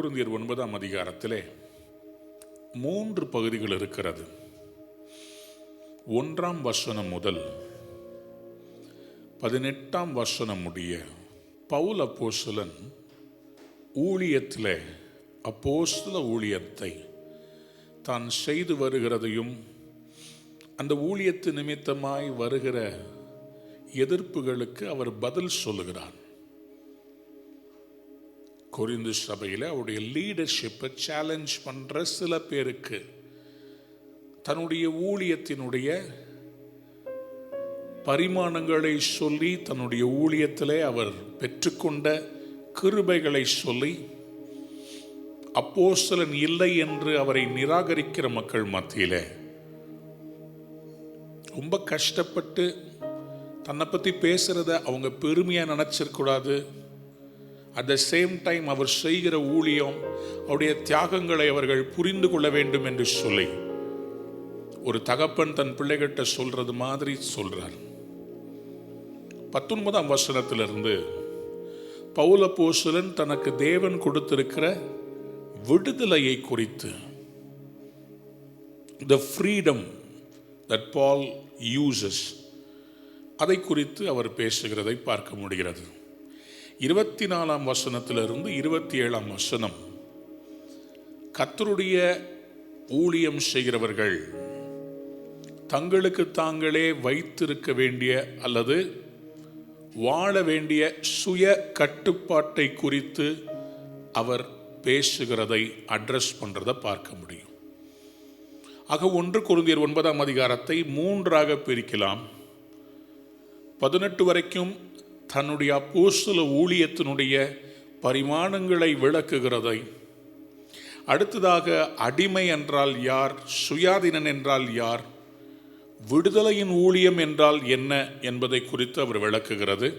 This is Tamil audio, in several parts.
கொரிந்தியர் 9ஆம் அதிகாரத்திலே 3 பகுதிகள் இருக்கிறது. 1ஆம் வசனம் முதல் 18ஆம் வசனம் முடிய பவுல் அப்போஸ்தலன் ஊழியத்திலே அப்போஸ்தல ஊழியத்தை தான் செய்து வருகிறதையும் அந்த ஊழியத்து நிமித்தமாய் வருகிற எதிர்ப்புகளுக்கு அவர் பதில் சொல்லுகிறார். கொரிந்து சபையில் அவருடைய லீடர்ஷிப்பை சேலஞ்ச் பண்ணுற சில பேருக்கு தன்னுடைய ஊழியத்தினுடைய பரிமாணங்களை சொல்லி, தன்னுடைய ஊழியத்திலே அவர் பெற்றுக்கொண்ட கிருபைகளை சொல்லி, அப்போஸ்தலன் இல்லை என்று அவரை நிராகரிக்கிற மக்கள் மத்தியிலே ரொம்ப கஷ்டப்பட்டு தன்னை பற்றி பேசுகிறத அவங்க பெருமையாக நினச்சிருக்கூடாது. அட் த சேம் டைம் அவர் செய்கிற ஊழியம், அவருடைய தியாகங்களை அவர்கள் புரிந்து கொள்ள வேண்டும் என்று சொல்லி ஒரு தகப்பன் தன் பிள்ளைகிட்ட சொல்றது மாதிரி சொல்றார். 19ஆம் வசனத்திலிருந்து பவுல் அப்போஸ்தலன் தனக்கு தேவன் கொடுத்திருக்கிற விடுதலையை குறித்து, the freedom that Paul uses, அதை குறித்து அவர் பேசுகிறதை பார்க்க முடிகிறது. 24ஆம் வசனத்திலிருந்து 27ஆம் வசனம் கர்த்தருடைய ஊழியம் செய்கிறவர்கள் தங்களுக்கு தாங்களே வைத்திருக்க வேண்டிய அல்லது வாழ வேண்டிய சுய கட்டுப்பாட்டை குறித்து அவர் பேசுகிறதை அட்ரஸ் பண்றதை பார்க்க முடியும். ஆக 1 கொரிந்தியர் 9ஆம் அதிகாரத்தை 3ஆக பிரிக்கலாம். 18 வரைக்கும் தன்னுடைய அப்போஸ்தல ஊழியத்தினுடைய பரிமாணங்களை விளக்குகிறதை, அடுத்ததாக அடிமை என்றால் யார், சுயாதீனன் என்றால் யார், விடுதலையின் ஊழியம் என்றால் என்ன என்பதை குறித்து அவர் விளக்குகிறது.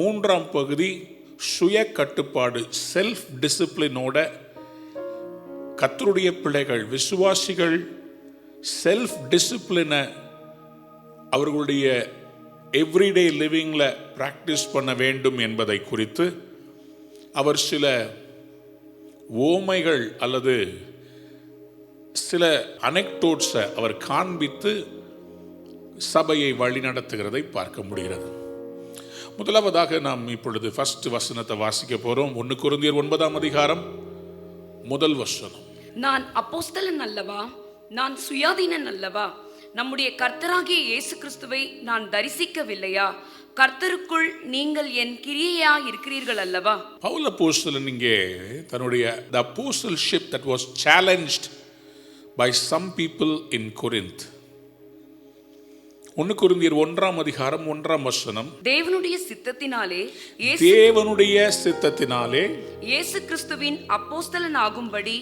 3ஆம் பகுதி சுய கட்டுப்பாடு, செல்ஃப் டிசிப்ளினோட கர்த்தருடைய பிள்ளைகள் விசுவாசிகள் செல்ஃப் டிசிப்ளினை அவர்களுடைய எவ்ரிடே லிவிங்ல பிராக்டிஸ் பண்ண வேண்டும் என்பதை குறித்து அவர் சில ஓமைகள் அல்லது சில அனெக்டோட்ஸை அவர் காண்பித்து சபையை வழிநடத்துகிறதை பார்க்க முடிகிறது. முதலாவதாக நாம் இப்பொழுது ஃபர்ஸ்ட் வசனத்தை வாசிக்க போறோம். 1 கொரிந்தியர் 9ஆம் அதிகாரம் முதல் வசனம். நான் அப்போஸ்தலன் அல்லவா, நான் சுயாதீனன் அல்லவா, நம்முடைய கர்த்தராகிய இயேசு கிறிஸ்துவை நான் தரிசிக்கவில்லையா, கர்த்தருக்குள் நீங்கள் என் கிரியையா இருக்கிறீர்கள் அல்லவா. பவுல் அப்போஸ்தலன் இங்கே தன்னுடைய the apostleship that was challenged by some people in Corinth. 1 கொரிந்தியர் 1ஆம் அதிகாரம் 1ஆம் வசனம். தேவனுடைய சித்தத்தினாலே இயேசு கிறிஸ்துவின் அப்போஸ்தலனாகும்படி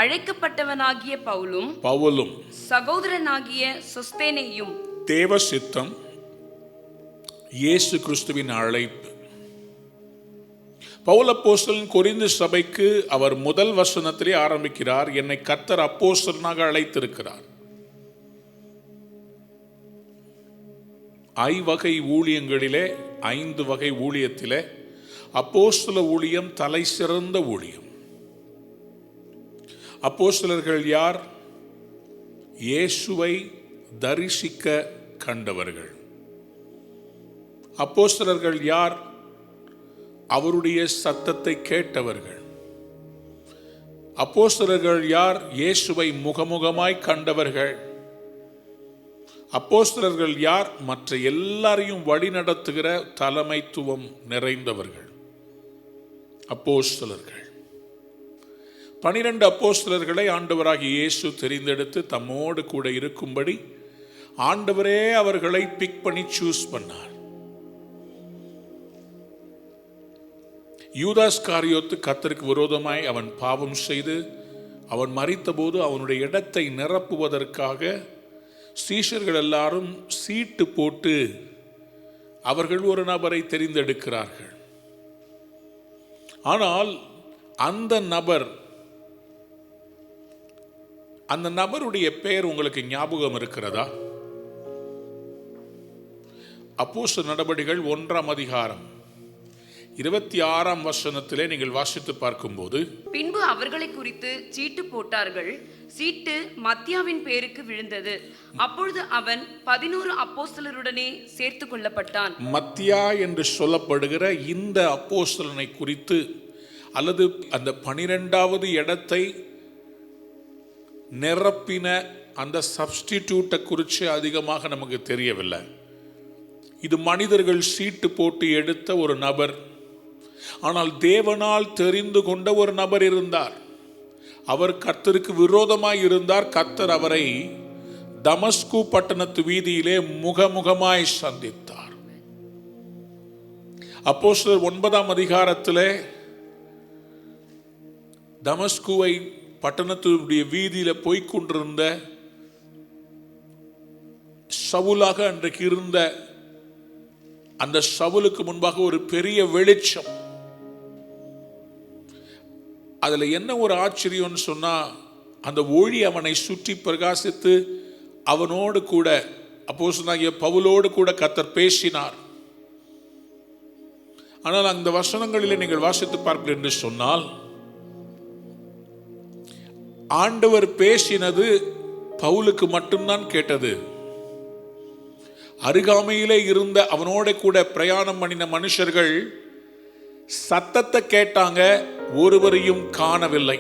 அழைக்கப்பட்டவனாகிய பவுலும் சகோதரனாகிய சொஸ்தேனேயும். தேவ சித்தம், இயேசு கிறிஸ்துவின் அழைப்பு. பவுல் அப்போஸ்தலன் கொரிந்து சபைக்கு அவர் முதல் வசனத்திலே ஆரம்பிக்கிறார், என்னை கர்த்தர் அப்போஸ்தலனாக அழைத்திருக்கிறார். ஐவகை ஊழியங்களிலே 5 வகை ஊழியத்திலே அப்போஸ்தல ஊழியம் தலை சிறந்த ஊழியம். அப்போஸ்தலர்கள் யார்? இயேசுவை தரிசிக்க கண்டவர்கள். அப்போஸ்தலர்கள் யார்? அவருடைய சத்தத்தை கேட்டவர்கள். அப்போஸ்தலர்கள் யார்? இயேசுவை முகமுகமாய் கண்டவர்கள். அப்போஸ்தலர்கள் யார்? மற்ற எல்லாரையும் வழி நடத்துகிற தலைமைத்துவம் நிறைந்தவர்கள் அப்போஸ்தலர்கள். 12 அப்போஸ்தலர்களை ஆண்டவராகிய இயேசு தெரிந்தெடுத்து தம்மோடு கூட இருக்கும்படி ஆண்டவரே அவர்களை பிக் பண்ணி சூஸ் பண்ணார். யூதாஸ் காரியோத்து கர்த்தருக்கு விரோதமாய் அவன் பாவம் செய்து அவன் மரித்தபோது அவனுடைய இடத்தை நிரப்புவதற்காக சீஷர்கள் எல்லாரும் சீட்டு போட்டு அவர்கள் ஒரு நபரை தெரிந்தெடுக்கிறார்கள். ஆனால் அந்த நபருடைய பெயர் உங்களுக்கு ஞாபகம் இருக்கிறதா? அப்போஸ்தலர் நடபடிகள் 1ஆம் அதிகாரம் 26ஆம் வசனத்திலே நீங்கள் வாசித்து பார்க்கும்போது, பின்பு அவர்களை குறித்து சீட்டு போட்டார்கள். சீட்டு மத்தியாவின் பேருக்கு விழுந்தது. அப்பொழுது அவன் 11 அப்போஸ்தலருடனே சேர்த்து கொள்ளப்பட்டான். மத்தியா என்று சொல்லப்படுகிற இந்த அப்போஸ்தலனை குறித்து அல்லது அந்த 12வது இடத்தை நிரப்பின அந்த சப்ஸ்டிடியூட்டை குறித்து அதிகமாக நமக்கு தெரியவில்லை. இது மனிதர்கள் சீட்டு போட்டு எடுத்த ஒரு நபர். ஆனால் தேவனால் தெரிந்து கொண்ட ஒரு நபர் இருந்தார். அவர் கர்த்தருக்கு விரோதமாய் இருந்தார். கர்த்தர் அவரை தமஸ்கு பட்டணத்து வீதியிலே முகமுகமாய் சந்தித்தார். அப்போஸ்தலர் 9ஆம் அதிகாரத்திலே தமஸ்குவை பட்டணத்துடைய வீதியில போய்கொண்டிருந்த சவுலாக அன்றைக்கு இருந்த அந்த சவுலுக்கு முன்பாக ஒரு பெரிய வெளிச்சம். அதுல என்ன ஒரு ஆச்சரியம்னு சொன்னா, அந்த ஒளி அவனை சுற்றி பிரகாசித்து அவனோடு கூட அப்போஸ்தலனாகிய பவுலோடு கூட கர்த்தர் பேசினார். ஆனால் அந்த வசனங்களிலே நீங்கள் வாசித்து பார்ப்பீர்கள் என்று சொன்னால், ஆண்டவர் பேசினது பவுலுக்கு மட்டும்தான் கேட்டது. அருகாமையிலே இருந்த அவனோட கூட பிரயாணம் பண்ணின மனுஷர்கள் சத்தத்தை கேட்டாங்க, ஒருவரையும் காணவில்லை.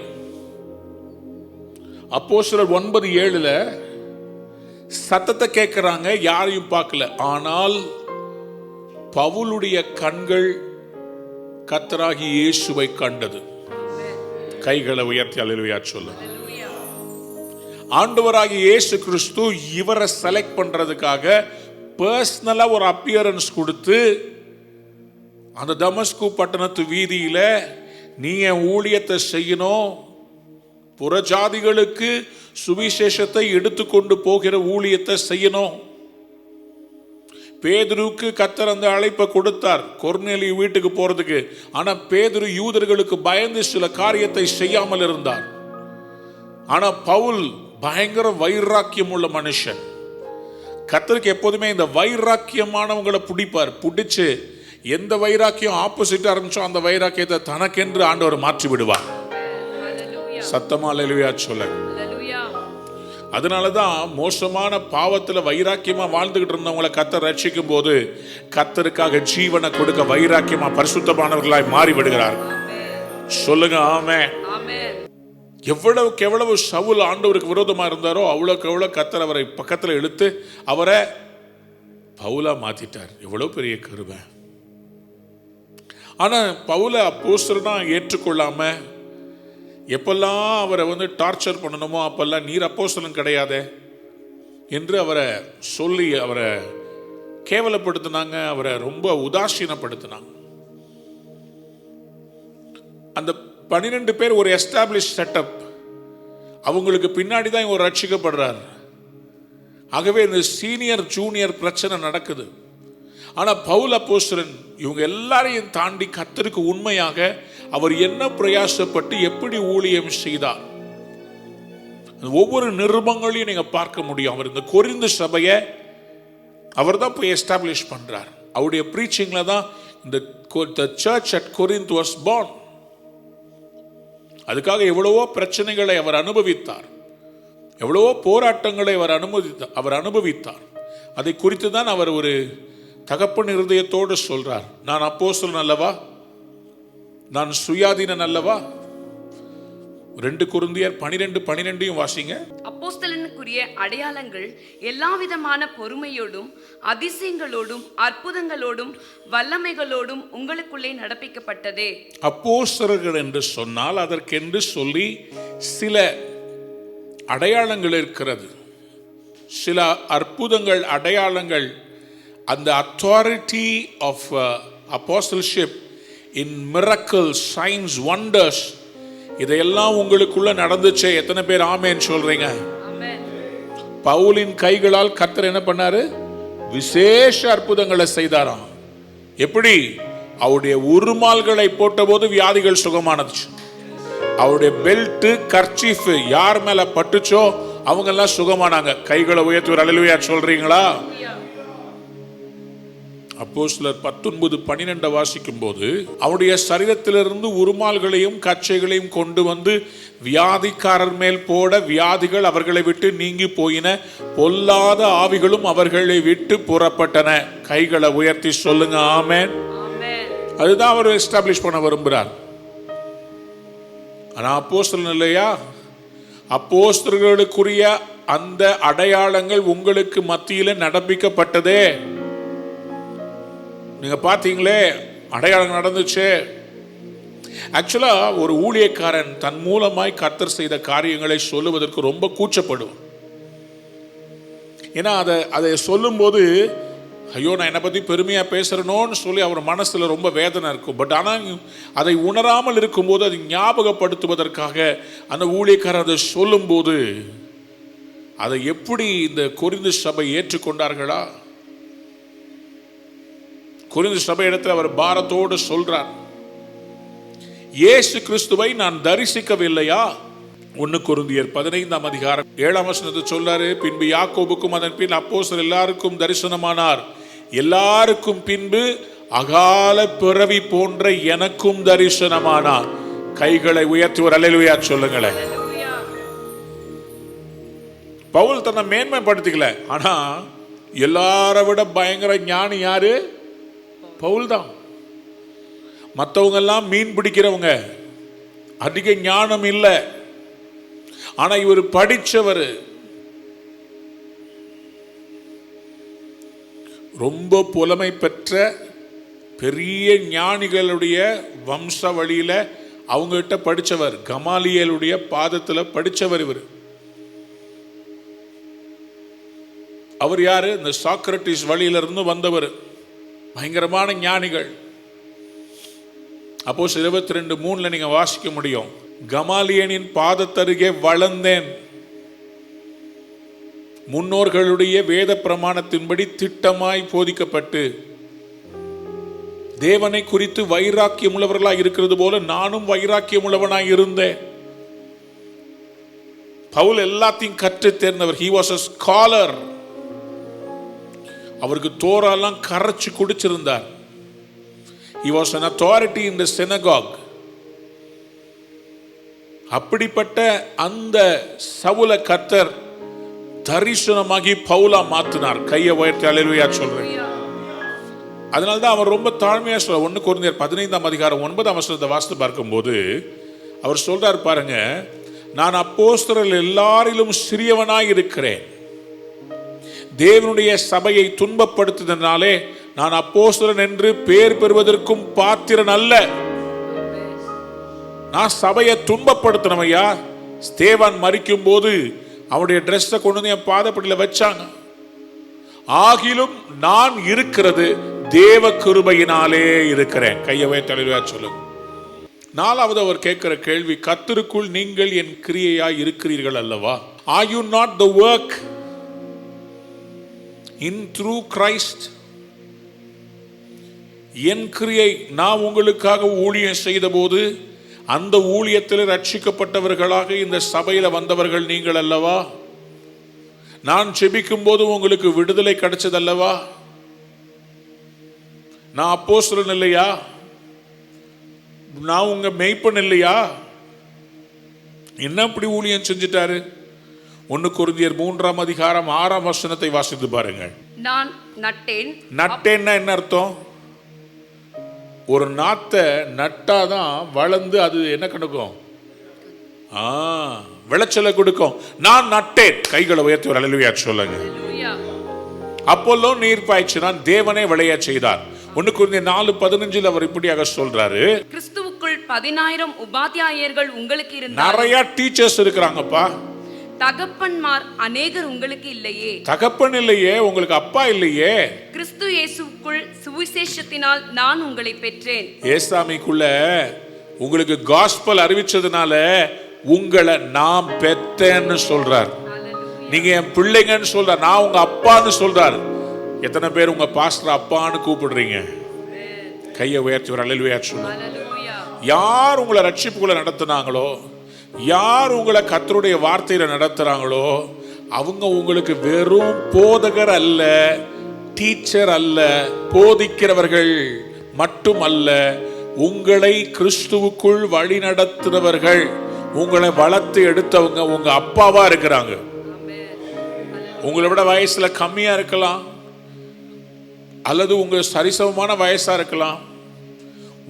அப்போஸ்தலர் 9:7 சத்தத்தை கேட்கிறாங்க, யாரையும் பார்க்கல. ஆனால் பவுலுடைய கண்கள் கர்த்தராகிய இயேசுவை கண்டது. கைகளை உயர்த்தி அல்லேலூயா சொல்லு. ஆண்டவராகிய இயேசு கிறிஸ்து இவரை செலக்ட் பண்றதுக்காக பர்சனலா ஒரு அப்பியரன்ஸ் கொடுத்து அந்த தமஸ்கு பட்டணத்து வீதியில நீ என் ஊழியத்தை செய்யணும், புறஜாதிகளுக்கு சுவிசேஷத்தை எடுத்துக்கொண்டு போகிற ஊழியத்தை செய்யணும். பேதுருக்கு கர்த்தர் அந்த அழைப்பை கொடுத்தார் கொர்நேலியு வீட்டுக்கு போறதுக்கு. ஆனா பேதுரு யூதர்களுக்கு பயந்து சில காரியத்தை செய்யாமல் இருந்தார். ஆனா பவுல் பயங்கர வைராக்கியம் உள்ள மனுஷன். கர்த்தருக்கு எப்போதுமே இந்த வைராக்கியமானவங்களை பிடிப்பார். பிடிச்சு எந்த வைராக்கியம் ஆப்போசிட்டா இருந்துச்சோ அந்த வைராக்கியத்தை தனக்கென்று ஆண்டவர் மாற்றி விடுவார். சத்தமா அல்லேலூயா சொல்ல. அதனாலதான் மோசமான பாவத்துல வைராக்கியமா வாழ்ந்துகிட்டு இருந்தவங்களை கர்த்தர் ரட்சிக்கும் போது கர்த்தருக்காக ஜீவனை கொடுக்க வைராக்கியமா பரிசுத்தமானவர்களாய் மாறி விடுகிறார்கள். சொல்லுங்க ஆமென். எவ்வளவுக்கு எவ்வளவு சவுல் ஆண்டவருக்கு விரோதமா இருந்தாரோ அவ்வளவுக்கு எவ்வளவு கர்த்தர் அவரை பக்கத்துல இழுத்து அவரை பவுலா மாத்திட்டார். எவ்வளவு பெரிய கிருபை. ஆனா பவுல அப்போஸ்தலனா ஏற்றுக்கொள்ளாம எப்பெல்லாம் அவரை டார்ச்சர் பண்ணணுமோ அப்பெல்லாம் நீர் அப்போஸ்தலன் கிடையாதே என்று அவரை சொல்லி அவரை கேவலப்படுத்தினாங்க, அவரை ரொம்ப உதாசீனப்படுத்தினாங்க. அந்த 12 பேர் ஒரு எஸ்டாப்ளிஷ் செட்டப். அவங்களுக்கு பின்னாடி தான் இவர் ரட்சிக்கப்படுறார். ஆகவே இந்த சீனியர் ஜூனியர் பிரச்சனை நடக்குது. ஆனா பவுல் அப்போஸ்தலன் இவங்க எல்லாரையும் தாண்டி கர்த்தருக்கு உண்மையாக அவர் என்ன பிரயாசப்பட்டு எப்படி ஊழியம் செய்தார், ஒவ்வொரு நிருபங்களையும் நீங்க பார்க்க முடியும். அவர் இந்த கொரிந்து சபையை அவர் தான் போய் எஸ்டாப்ளிஷ் பண்றார். அவருடைய பிரீச்சிங்ல தான் இந்த search at Corinth was born. அதுக்காக எவ்வளவோ பிரச்சனைகளை அவர் அனுபவித்தார், எவ்வளவோ போராட்டங்களை அவர் அனுபவித்தார். அதை குறித்து தான் அவர் ஒரு தகப்பன் இருதயத்தோடு சொல்றார், நான் அப்போஸ்தலன் அல்லவா, நான் சுயாதீனன் அல்லவா. 2 கொரிந்தியர் 12:12 வாசிங்க. அப்போஸ்தலனுக்குரிய அடையாளங்கள் எல்லா விதமான பொறுமையோடும் அதிசயங்களோடும் அற்புதங்களோடும் வல்லமைகளோடும் உங்களுக்குள்ளே நடப்பிக்கப்பட்டதே. அப்போஸ்தலர்கள் என்று சொன்னால் அதற்கென்று சொல்லி சில அடையாளங்கள் இருக்கிறது, சில அற்புதங்கள் அடையாளங்கள். அந்த authority of apostleship in miracles, signs, wonders, இதையெல்லாம் உங்களுக்குள்ள நடந்துச்சே. எத்தனை பேர் ஆமென் சொல்றீங்க? பவுலின் கைகளால் கர்த்தர் என்ன பண்ணாரு? விசேஷ அற்புதங்களை செய்தாராம். எப்படி? அவருடைய உருமால்களை போட்ட போது வியாதிகள் சுகமானது. அவருடைய பெல்ட், கர்ச்சீஃப் யார் மேல பட்டுச்சோ அவங்க எல்லாம் சுகமானாங்க. கைகளை உயர்த்தி ஒரு அல்லேலூயா சொல்றீங்களா? அப்போஸ்தலர் 19:12 வாசிக்கும் போது, அவருடைய சரீரத்திலிருந்து உருமால்களையும் கச்சைகளையும் கொண்டு வந்து வியாதிக்காரர் மேல் போட, வியாதிகள் அவர்களை விட்டு நீங்கி போயின, பொல்லாத ஆவிகளும் அவர்களை விட்டு புறப்பட்டன. கைகளை உயர்த்தி சொல்லுங்க ஆமென். அதுதான் அவர் எஸ்டாப்ளிஷ் பண்ண விரும்புகிறார். ஆனா அப்போஸ்தலன் இல்லையா, அப்போஸ்தலர்களுக்குரிய அந்த அடையாளங்கள் உங்களுக்கு மத்தியில நடப்பிக்கப்பட்டதே. நீங்க பாத்தீங்களே, அடையாளம் நடந்துச்சு. ஆக்சுவலா ஒரு ஊழியக்காரன் தன் மூலமாய் கர்த்தர் செய்த காரியங்களை சொல்லுவதற்கு ரொம்ப கூச்சப்படுவான். ஏன்னா அதை சொல்லும் போது, ஐயோ நான் என்னை பத்தி பெருமையா பேசுறேனோன்னு சொல்லி அவர் மனசுல ரொம்ப வேதனை இருக்கும். பட் ஆனால் அதை உணராமல் இருக்கும்போது அதை ஞாபகப்படுத்துவதற்காக அந்த ஊழியக்காரர் அதை சொல்லும் போது, அதை எப்படி இந்த கொரிந்து சபை ஏற்றுக்கொண்டார்களா? கொரிந்து சபை இடத்துல அவர் பாரத்தோடு சொல்றார், இயேசு கிறிஸ்துவை நான் தரிசிக்கவில்லையா? 1 கொரிந்தியர் 15:7 சொல்றாரு, பின்பு யாக்கோபுக்கும் அதன் பின் அப்போஸ்தலர் எல்லாருக்கும் தரிசனமானார். எல்லாருக்கும் பின்பு அகால பிறவி போன்ற எனக்கும் தரிசனமானார். கைகளை உயர்த்தி ஒரு அல்லேலூயா சொல்லுங்களேன். பவுல் தன்னை மேன்மைப்படுத்திக்கல, ஆனா எல்லாரை விட பயங்கர ஞானி யாரு? பவுல் தான். மற்றவங்க எல்லாம் மீன் பிடிக்கிறவங்க, அதிக ஞானம் இல்லை, ஆனா இவர் படிச்சவர், ரொம்ப புலமை பெற்ற பெரிய ஞானிகளுடைய வம்ச வழியில அவங்க கிட்ட படிச்சவர், கமாலியலுடைய பாதத்துல படிச்சவர் இவர். அவர் யாரு? இந்த சாக்ரட்டிஸ் வழியிலிருந்து வந்தவர், பயங்கரமான ஞானிகள். அப்போஸ்தலர் 22:3 நீங்க வாசிக்க முடியும், கமாலியனின் பாதத்தருகே வளர்ந்தேன், முன்னோர்களுடைய வேத பிரமாணத்தின்படி திட்டமாய் போதிக்கப்பட்டு தேவனை குறித்து வைராக்கியம் உள்ளவர்களாய் இருக்கிறது போல நானும் வைராக்கியம் உள்ளவனாய் இருந்தேன். பவுல் எல்லாத்தையும் கற்று தேர்ந்தவர். he was a scholar. அவருக்கு தோராலாம் கரைச்சு குடிச்சிருந்தார். he was an authority in the synagogue. அப்படிப்பட்ட அந்த சவுல கர்த்தர் தரிசனமாகி பவுலா மாத்தினார். கையை உயர்த்தி அல்லேலூயா சொல்றேன். அதனால்தான் அவர் ரொம்ப தாழ்மையா சொல்ற. 1 கொரிந்தியர் 15:9 வாசித்து பார்க்கும்போது அவர் சொல்றார் பாருங்க, நான் அப்போஸ்தலர்கள் எல்லாரிலும் சிறியவனாய் இருக்கிறேன், தேவனுடைய சபையை துன்பப்படுத்துவதனாலே நான் அப்போஸ்தலன் என்று பேர் பெறுவதற்கும் பாத்திரன் அல்ல. நான் சபையை துன்பப்படுத்தினவையா. ஸ்தேவான் மரிக்கும் போது அவனுடைய ட்ரெஸ்ஸை கொண்டு வந்து என் பாதப்படியில் வச்சாங்க. ஆகிலும் நான் இருக்கிறது தேவ கிருபையினாலே இருக்கிறேன். கையை வைத்து சொல்லுங்க. 4வது அவர் கேட்கிற கேள்வி, கர்த்தருக்குள் நீங்கள் என் கிரியையாய் இருக்கிறீர்கள் அல்லவா? Are you not the work in through Christ? என் கிரியை, நான் உங்களுக்காக ஊழியம் செய்த போது அந்த ஊழியத்தில் ரட்சிக்கப்பட்டவர்களாக இந்த சபையில வந்தவர்கள் நீங்கள் அல்லவா? நான் ஜெபிக்கும் போது உங்களுக்கு விடுதலை கிடைச்சது அல்லவா? நான் அப்போஸ்தலன் இல்லையா? நான் உங்க மேய்ப்பன் இல்லையா? என்ன அப்படி ஊழியம் செஞ்சிட்டாரு? 1 கொரிந்தியர் 3:6 வாசித்து பாருங்க. நான் நட்டேன். நட்டேன்னா என்ன அர்த்தம்? ஒரு நாத்தை நட்டாதான் வளர்ந்து அது என்ன கணக்கும்? விளைச்சலை கொடுக்கும். நான் நட்டேன். கைகளை உயர்த்தி ஒரு அல்லேலூயா சொல்லுங்க. அப்போலோ நீர் பாய்ச்சினான், தேவனே விளைய செய்தார். 1 கொரிந்தியர் 4:15 அவர் இப்படியாக சொல்றாரு, கிறிஸ்துவுக்குள் 10,000 உபாத்தியாயர்கள் உங்களுக்கு இருந்தார்கள். நிறைய டீச்சர்ஸ் இருக்கிறாங்கப்பா. தகப்பன்மார் அநேகர் உங்களுக்கு இல்லையே. தகப்பன் இல்லையே, உங்களுக்கு அப்பா இல்லையே. கிறிஸ்து இயேசுவுக்குள் சுவிசேஷத்தினால் நான் உங்களை பெற்றேன். ஏசாமிக்குள்ள உங்களுக்கு காஸ்பல் அறிவிச்சதுனால உங்களை நான் பெற்றேன்னு சொல்றார். நீங்க என் பிள்ளைங்கன்னு சொல்றார். நான் உங்க அப்பான்னு சொல்றார். எத்தனை பேர் உங்க பாஸ்டர் அப்பான்னு கூப்பிடுறீங்க? கையை உயர்த்தி ஒரு அல்லேலூயா சொல்லுங்க. யார் உங்களை ரட்சிப்புக்குள்ள நடத்தினாங்களோ, யார் உங்களை கர்த்தருடைய வார்த்தையில நடத்துறாங்களோ, அவங்க உங்களுக்கு வெறும் போதகர் அல்ல, டீச்சர் அல்ல, போதிக்கிறவர்கள் மட்டுமல்ல, உங்களை கிறிஸ்துவுக்குள் வழி நடத்துறவர்கள், உங்களை வளர்த்து எடுத்தவங்க உங்க அப்பாவா இருக்கிறாங்க. உங்களை விட வயசுல கம்மியா இருக்கலாம், அல்லது உங்க சரிசமமான வயசா இருக்கலாம்.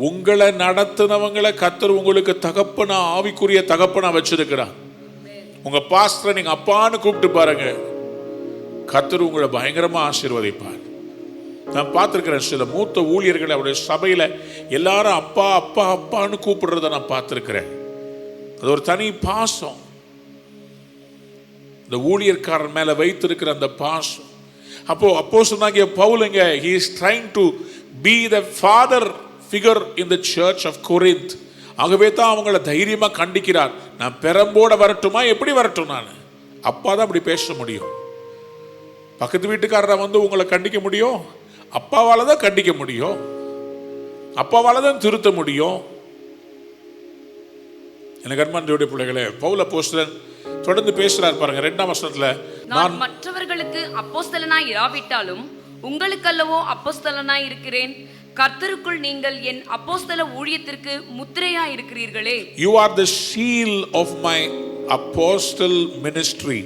உங்களை நடத்தினவங்களை கர்த்தர் உங்களுக்கு தகப்பனா, ஆவிக்குரிய தகப்பனா வச்சிருக்கிறார். உங்க பாஸ்டரை நீங்க அப்பான்னு கூப்பிட்டு பாருங்க, கர்த்தர் உங்களை பயங்கரமா ஆசீர்வதிப்பார். நான் பார்த்திருக்கிறேன் சில மூத்த ஊழியர்களை அவருடைய சபையில எல்லாரும் அப்பா அப்பா அப்பான்னு கூப்பிடுறத நான் பார்த்திருக்கிறேன். அது ஒரு தனி பாசம், இந்த ஊழியர்காரன் மேல வைத்திருக்கிற அந்த பாசம். அப்போஸ்தலனாகிய பவுலுங்க, he is trying to be the father figure in the church of Corinth. ஆகவே தான் அவங்கள தைரியமா கண்டிக்கிறார். நான் பெரம்போட வரட்டுமா, எப்படி வரட்டும்? நான் அப்பா தான் அப்படி பேச முடியும். பக்கத்து வீட்டுக்காரரை உங்களை கண்டிக்க முடியும்? அப்பாவால தான் கண்டிக்க முடியும், அப்பாவால தான் திருத்த முடியும். எனக்கு அன்பான பிள்ளைகளே, பவுல் அப்போஸ்தலன் தொடர்ந்து பேசுறார் பாருங்க. 2ஆம் வசனத்துல, நான் மற்றவர்களுக்கு அப்போஸ்தலனாய் இராவிட்டாலும் உங்களுக்கல்லவோ அப்போஸ்தலனாய் இருக்கிறேன். கர்த்தருக்குள் நீங்கள் என் அப்போஸ்தல ஊழியத்திற்கு முத்திரையா இருக்கிறீர்களே. You are the seal of my apostle ministry.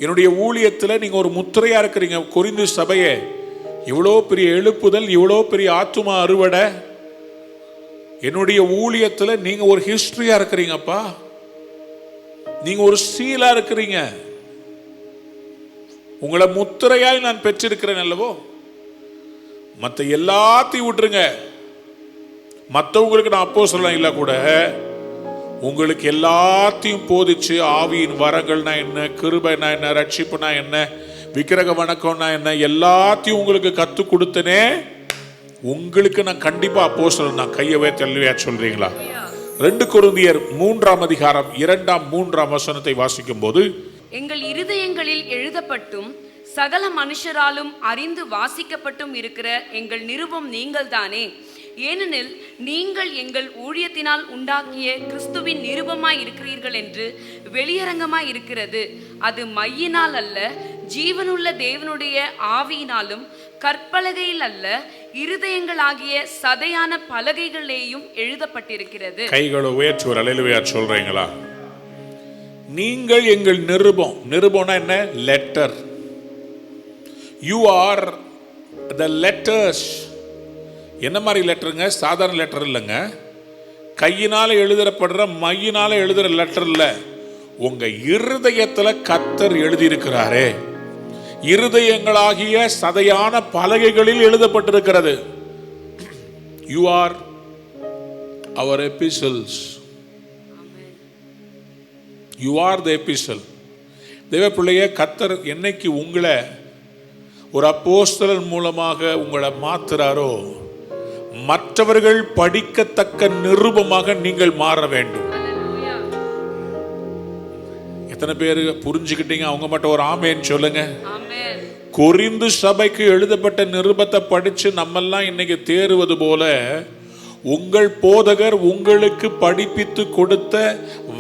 என்னுடைய ஊழியத்தில் நீங்க ஒரு முத்திரையா இருக்கிறீங்க. கொரிந்து சபையே, இவ்வளோ பெரிய எழுப்புதல், இவ்வளோ பெரிய ஆத்துமா அறுவடை, என்னுடைய ஊழியத்தில் நீங்க ஒரு ஹிஸ்டரியா இருக்கிறீங்கப்பா. நீங்க ஒரு சீலா இருக்கிறீங்க. உங்களை முத்திரையாய் நான் பெற்றிருக்கிறேன் அல்லவோ. மற்ற எல்லாத்தையும் விட்டுருங்க, மற்றவங்களுக்கு நான் அப்போஸ்தலன் இல்லை கூட, உங்களுக்கு எல்லாத்தையும் போதிச்சு ஆவியின் வரங்கள்னா என்ன, கிருபைனா என்ன, ரட்சிப்புனா என்ன, விக்கிரக வணக்கம்னா என்ன, எல்லாத்தையும் உங்களுக்கு கற்றுக் கொடுத்தனே. உங்களுக்கு நான் கண்டிப்பா அப்போஸ்தலன் தான். கையவே தெளிவா சொல்றீங்களா? 2 கொரிந்தியர் 3ஆம் அதிகாரம் 2ஆம் 3ஆம் வசனத்தை வாசிக்கும் போது, எங்கள் இருதயங்களில் எழுதப்பட்டும் சகல மனுஷராலும் அறிந்து வாசிக்கப்பட்டும் இருக்கிற எங்கள் நிருபம் நீங்கள் தானே. ஏனெனில் நீங்கள் எங்கள் ஊழியத்தினால் உண்டாக்கிய கிறிஸ்துவின் நிருபமாய் இருக்கிறீர்கள் என்று வெளியரங்கமாய் இருக்கிறது. அது மையினால் அல்ல, ஜீவனுள்ள தேவனுடைய ஆவியினாலும் கற்பலகையில் அல்ல, இருதயங்களாகிய சதையான பலகைகளேயும் எழுதப்பட்டிருக்கிறது. கைகளை உயர்த்தி ஒரு அல்லேலூயா சொல்றீங்களா? நீங்கள் எங்கள் நிருபம். நிருபம்னா என்ன? Letter. You are the letters. என்ன மாதிரி லெட்டருங்க? சாதாரண லெட்டர் இல்லைங்க. கையினால எழுதப்படுற, மையினால எழுதுற லெட்டர் இல்ல. உங்க இருதயத்துல கர்த்தர் எழுதியிருக்கிறாரே. இருதயங்களாகிய சதையான பலகைகளில் எழுதப்பட்டிருக்கிறது. You are our epistles. You are the epistle. தேவ பிள்ளையே, கர்த்தர் என்னைக்கு உங்களை ஒரு அப்போஸ்தலன் மூலமாக உங்களை மாத்துறாரோ, மற்றவர்கள் படிக்கத்தக்க நிருபமாக நீங்கள் மாற வேண்டும். எத்தனை பேர் புரிஞ்சுக்கிட்டீங்க? அவங்க மட்டும் ஒரு ஆமேன்னு சொல்லுங்க. கொரிந்து சபைக்கு எழுதப்பட்ட நிருபத்தை படிச்சு நம்மெல்லாம் இன்னைக்கு தேறுவது போல, உங்கள் போதகர் உங்களுக்கு படிப்பித்து கொடுத்த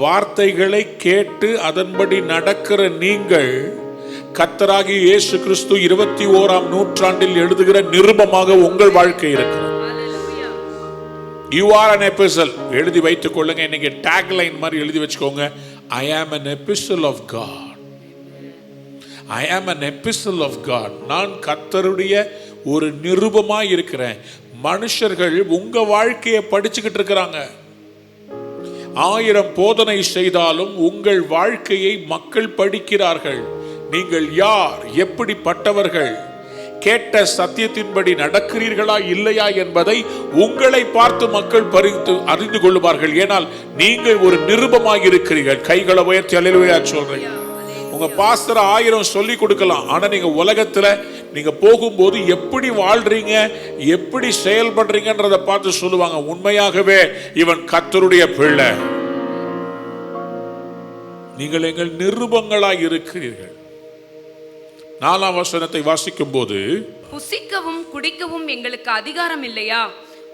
வார்த்தைகளை கேட்டு அதன்படி நடக்கிற நீங்கள் கர்த்தராகிய இயேசு கிறிஸ்து 21ஆம் நூற்றாண்டில் எழுதுகிற நிருபமாக உங்கள் வாழ்க்கை இருக்கிறது. You are an epistle. எழுதி வைத்துக் கொள்ளுங்க. இன்னைக்கு டேக்லைன் மாதிரி எழுதி வச்சுக்கோங்க. I am an epistle of God. I am an epistle of God. நான் கர்த்தருடைய ஒரு நிருபமாய் இருக்கிறேன். மனுஷர்கள் உங்க வாழ்க்கையை படிச்சுக்கிட்டு இருக்கிறாங்க. 1000 போதனை செய்தாலும் உங்கள் வாழ்க்கையை மக்கள் படிக்கிறார்கள். நீங்கள் யார், எப்படிப்பட்டவர்கள், கேட்ட சத்தியத்தின்படி நடக்கிறீர்களா இல்லையா என்பதை உங்களை பார்த்து மக்கள் அறிந்து கொள்வார்கள். ஏனால் நீங்கள் ஒரு நிருபமாக இருக்கிறீர்கள். கைகளை உயர்த்தி அல்லேலூயா சொல்றீங்க. உங்க பாஸ்டர் 1000 சொல்லி கொடுக்கலாம், ஆனா நீங்க உலகத்துல நீங்க போகும்போது எப்படி வாழ்றீங்க, எப்படி செயல்படுறீங்கன்றத பார்த்து சொல்லுவாங்க, உண்மையாகவே இவன் கர்த்தருடைய பிள்ளை. நீங்கள் எங்கள் நிருபங்களாய் இருக்கிறீர்கள். 4ஆம் வசனத்தை வாசிக்கும் போது, புசிக்கவும் குடிக்கவும் எங்களுக்கு அதிகாரம் இல்லையா?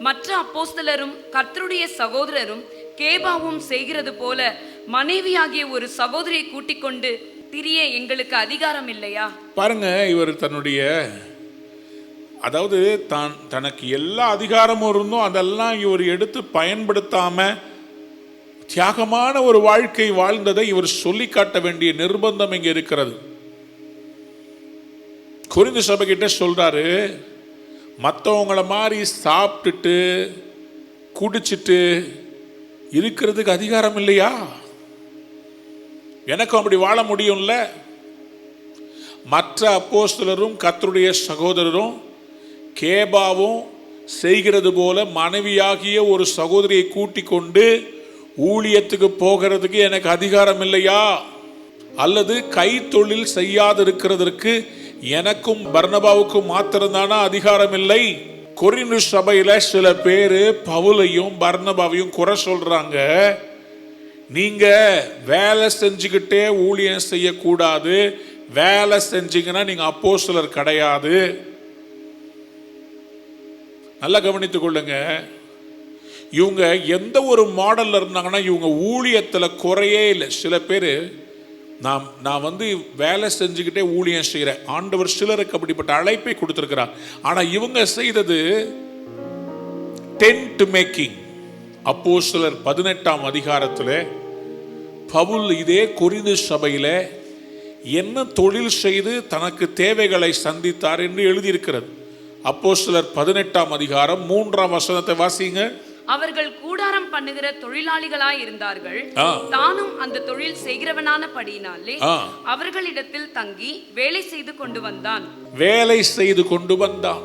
மற்ற அப்போஸ்தலரும் கர்த்தருடைய சகோதரரும் கேபாவும் செய்கிறது போல மனைவியாகிய ஒரு சகோதரியை கூட்டிக் கொண்டு திரிய எங்களுக்கு அதிகாரம் இல்லையா? பாருங்க, இவர் தன்னுடைய அதாவது தனக்கு எல்லா அதிகாரமும் இருந்தும் அதெல்லாம் இவர் எடுத்து பயன்படுத்தாம தியாகமான ஒரு வாழ்க்கை வாழ்ந்ததை இவர் சொல்லி காட்ட வேண்டிய நிர்பந்தம் இங்க இருக்கிறது. கொரிந்து சபை கிட்ட சொல்றாரு, மற்றவங்கள மாதிரி சாப்பிட்டுட்டு குடிச்சிட்டு இருக்கிறதுக்கு அதிகாரம் இல்லையா? எனக்கும் அப்படி வாழ முடியும்ல? மற்ற அப்போஸ்தலரும் கர்த்தருடைய சகோதரரும் கேபாவும் செய்கிறது போல மனைவியாகிய ஒரு சகோதரியை கூட்டிக் கொண்டு ஊழியத்துக்கு போகிறதுக்கு எனக்கு அதிகாரம் இல்லையா? அல்லது கை தொழில் செய்யாதிருக்கிறதற்கு எனக்கும் பர்னபாவுக்கும் மாத்திரம்தானா அதிகாரம் இல்லை? கொரிந்து சபையில சில பேரு பவுலையும் பர்னபாவையும் குறை சொல்றாங்க. நீங்க வேலை செஞ்சுக்கிட்டே ஊழியம் செய்யக்கூடாது, வேலை செஞ்சீங்கன்னா நீங்க அப்போஸ்தலர் கிடையாது. நல்லா கவனித்துக் கொள்ளுங்க. இவங்க எந்த ஒரு மாடல்ல இருந்தாங்கன்னா இவங்க ஊழியத்துல குறையே இல்லை. சில பேர் நான் வேலை செஞ்சுக்கிட்டே ஊழியம் செய்கிறேன். ஆண்டவர் சிலருக்கு அப்படிப்பட்ட அழைப்பை கொடுத்திருக்கிறார். ஆனா இவங்க செய்தது டென்ட் மேக்கிங். அப்போஸ்தலர் 18ஆம் அதிகாரத்தில் பவுல் இதே கொரிந்து சபையில என்ன தொழில் செய்து தனக்கு தேவைகளை சந்தித்தார் என்று எழுதியிருக்கிறது. அப்போஸ்தலர் 18ஆம் அதிகாரம் 3ஆம் வசனத்தை வாசிங்க. அவர்கள் கூடாரம் பண்ணுகிற தொழிலாளிகளாய் இருந்தார்கள். தானும் அந்த தொழில் செய்கிறவனான படியினாலே அவர்களிடத்தில் தங்கி வேலை செய்து கொண்டு வந்தான்.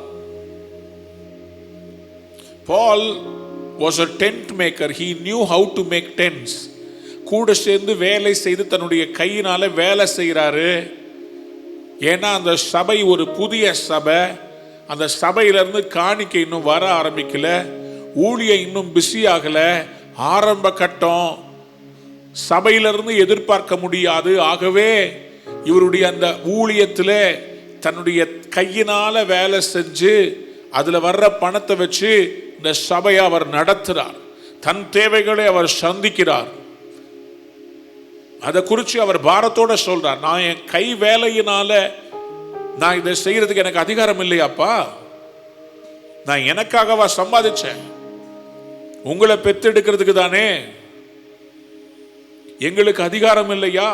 Paul was a tent maker. He knew how to make tents. கூட சேர்ந்து வேலை செய்து தன்னுடைய கையினால வேலை செய்கிறாரு. ஏன்னா அந்த சபை ஒரு புதிய சபை. அந்த சபையிலிருந்து காணிக்கை இன்னும் வர ஆரம்பிக்கல, ஊழியம் இன்னும் பிஸி ஆகல, ஆரம்ப கட்டம், சபையிலிருந்து எதிர்பார்க்க முடியாது. ஆகவே இவருடைய அந்த ஊழியத்தில் தன்னுடைய கையினால வேலை செஞ்சு அதுல வர்ற பணத்தை வச்சு இந்த சபையை அவர் நடத்துறார். தன் தேவைகளை அவர் சந்திக்கிறார். அதை குறித்து அவர் பாரத்தோட சொல்றார், நான் என் கை வேலையினால நான் இதை செய்யறதுக்கு எனக்கு அதிகாரம் இல்லையாப்பா? நான் எனக்காகவா சம்பாதிச்சேன்? உங்களை பெத்தெடுக்கிறதுக்கு தானே. எங்களுக்கு அதிகாரம் இல்லையா?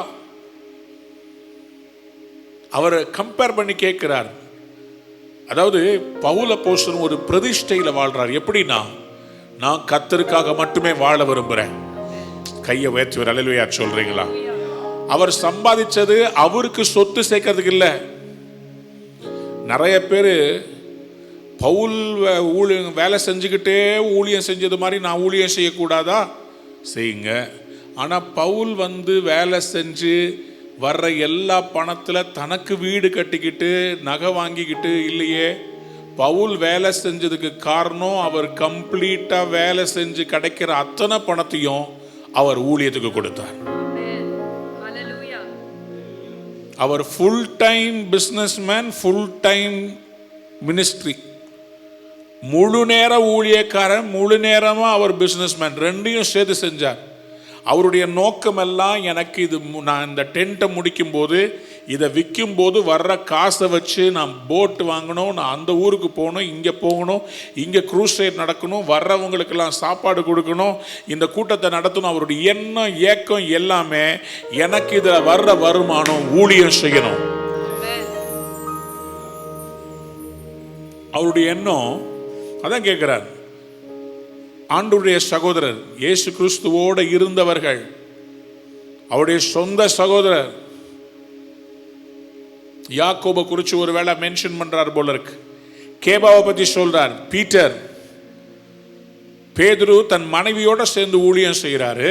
அவர் கம்பேர் பண்ணி கேட்கிறார். அதாவது பவுல் அப்போஸ்தலன் ஒரு பிரதிஷ்டையில வாழ்றார். எப்படின்னா, நான் கர்த்தருக்காக மட்டுமே வாழ விரும்புறேன். கையை உயர்த்தி அல்லேலூயா சொல்றீங்களா? அவர் சம்பாதிச்சது அவருக்கு சொத்து சேர்க்கறதுக்கு இல்ல. நிறைய பேர் பவுல் வேலை செஞ்சுக்கிட்டே ஊழியம் செஞ்சது மாதிரி நான் ஊழியம் செய்யக்கூடாதா? செய்யுங்க. ஆனா பவுல் வேலை செஞ்சு வர்ற எல்லா பணத்துல தனக்கு வீடு கட்டிக்கிட்டு நகை வாங்கிக்கிட்டு இல்லையே. பவுல் வேலை செஞ்சதுக்கு காரணம் அவர் கம்ப்ளீட்டா வேலை செஞ்சு கிடைக்கிற அத்தனை பணத்தையும் அவர் ஊழியத்துக்கு கொடுத்தார். அவர் full time businessman, full time ministry, முழு நேர ஊழியக்காரன், முழு நேரமா அவர் பிசினஸ்மேன், ரெண்டையும் சேர்த்து செஞ்சார். அவருடைய நோக்கம் எல்லாம் எனக்கு இது, நான் இந்த டென்ட்டை முடிக்கும் போது இதை விற்கும் போது வர்ற காசை வச்சு நான் போட்டு வாங்கணும், நான் அந்த ஊருக்கு போகணும், இங்கே போகணும், இங்கே க்ரூசைட் நடக்கணும், வர்றவங்களுக்கெல்லாம் சாப்பாடு கொடுக்கணும், இந்த கூட்டத்தை நடத்தணும். அவருடைய எண்ணம் ஏக்கம் எல்லாமே எனக்கு இதில் வர்ற வருமானம் ஊழியம் செய்யணும். அவருடைய எண்ணம் அதான் கேட்கிறார். ஆண்டவருடைய சகோதரர் இயேசு கிறிஸ்துவோடு இருந்தவர்கள், அவருடைய சொந்த சகோதரர் யாக்கோபை குறித்து ஒரு வேளை மென்ஷன் பண்றார் போல இருக்கு. கேபாவை பத்தி சொல்றார். பேதுரு தன் மனைவியோட சேர்ந்து ஊழியம் செய்கிறாரு.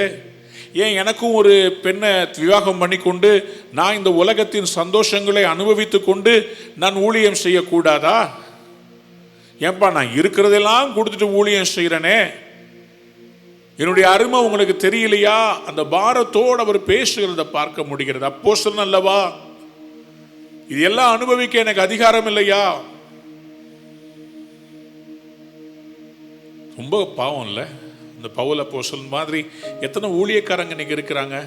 ஏன் எனக்கும் ஒரு பெண்ணை விவாகம் பண்ணி கொண்டு நான் இந்த உலகத்தின் சந்தோஷங்களை அனுபவித்து கொண்டு நான் ஊழியம் செய்யக்கூடாதா? ஏன்பா, நான் இருக்கிறதெல்லாம் கொடுத்துட்டு ஊழியம் செய்கிறேனே, என்னுடைய அருமை உங்களுக்கு தெரியலையா? அந்த பாரத்தோடு அவர் பேசுகிறத பார்க்க முடிகிறது. அப்போஸ்தலன் அல்லவா, இது எல்லாம் அனுபவிக்க எனக்கு அதிகாரம் இல்லையா? ரொம்ப பாவம் இல்லை? இந்த பவுல் அப்போஸ்தலன் மாதிரி எத்தனை ஊழியக்காரங்க இன்னைக்கு இருக்கிறாங்க?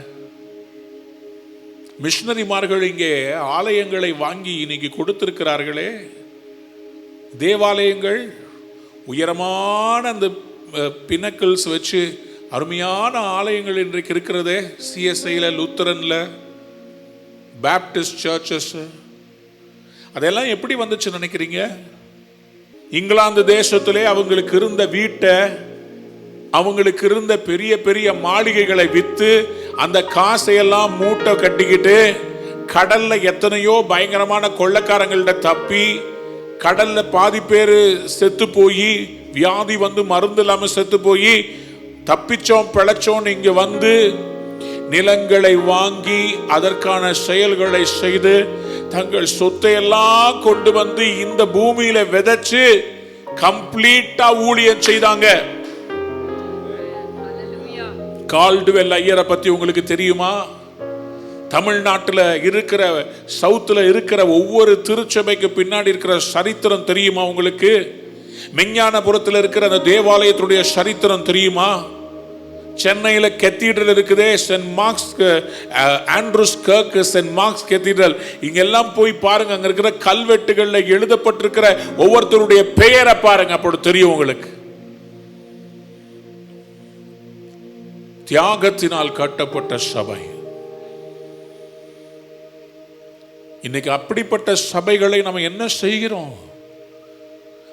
மிஷனரிமார்கள் இங்கே ஆலயங்களை வாங்கி இன்னைக்கு கொடுத்திருக்கிறார்களே, தேவாலயங்கள் உயரமான அந்த பினக்கிள்ஸ் வச்சு அருமையான ஆலயங்கள் இன்றைக்கு இருக்கிறதே. சிஎஸ்ஐல, லூத்தரன்ல, பேப்டிஸ்ட் சர்ச்சஸ், அதெல்லாம் எப்படி வந்துச்சு நினைக்கிறீங்க? இங்கிலாந்து தேசத்திலே அவங்களுக்கு இருந்த வீட்டை, அவங்களுக்கு இருந்த பெரிய பெரிய மாளிகைகளை வித்து அந்த காசையெல்லாம் மூட்டை கட்டிக்கிட்டு கடல்ல எத்தனையோ பயங்கரமான கொள்ளைக்காரங்கள்ட்ட தப்பி, கடல்ல பாதி பேர் செத்து போய், வியாதி வந்து மருந்து இல்லாம செத்து போய், தப்பிச்சோம் பிழைச்சோம் இங்க வந்து நிலங்களை வாங்கி அதற்கான செயல்களை செய்து தங்கள் சொத்தை எல்லாம் கொண்டு வந்து இந்த பூமியில விதைச்சு கம்ப்ளீட்டா ஊழியம் செய்தாங்க. கால்டுவெல் ஐயரை பத்தி உங்களுக்கு தெரியுமா? தமிழ்நாட்டில் இருக்கிற, சவுத்துல இருக்கிற ஒவ்வொரு திருச்சபைக்கு பின்னாடி இருக்கிற சரித்திரம் தெரியுமா உங்களுக்கு? மெஞ்ஞானபுரத்தில் இருக்கிற அந்த தேவாலயத்துடைய சரித்திரம் தெரியுமா? சென்னையில் கெத்தீட்ரல் இருக்குதே, Saint Mark's Andrew's Kirk Saint Mark's cathedral, இங்கெல்லாம் போய் பாருங்க. அங்க இருக்கிற கல்வெட்டுகள்ல எழுதப்பட்டிருக்கிற ஒவ்வொருத்தருடைய பெயரை பாருங்க, அப்படி தெரியும் உங்களுக்கு. தியாகத்தினால் கட்டப்பட்ட சபை. இன்னைக்கு அப்படிப்பட்ட சபைகளை நம்ம என்ன செய்கிறோம்?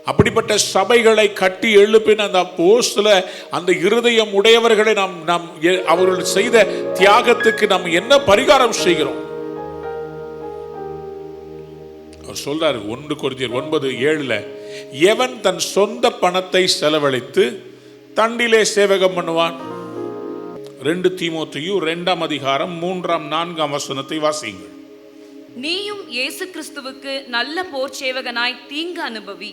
அப்படிப்பட்ட சபைகளை கட்டி எழுப்பின அந்த அப்போஸ்தல, அந்த இருதயம் உடையவர்களை நாம் அவர்கள் செய்த தியாகத்துக்கு நாம் என்ன பரிகாரம் செய்கிறோம்? அவர் சொல்றாரு 1 கொரிந்தியர் 9:7, எவன் தன் சொந்த பணத்தை செலவழித்து தண்டிலே சேவகம் பண்ணுவான்? 2 தீமோத்தேயு 2:3-4 வாசியுங்கள். நீயும் இயேசு கிறிஸ்துவுக்கு நல்ல போர் சேவகனாய் தீங்கு அனுபவி.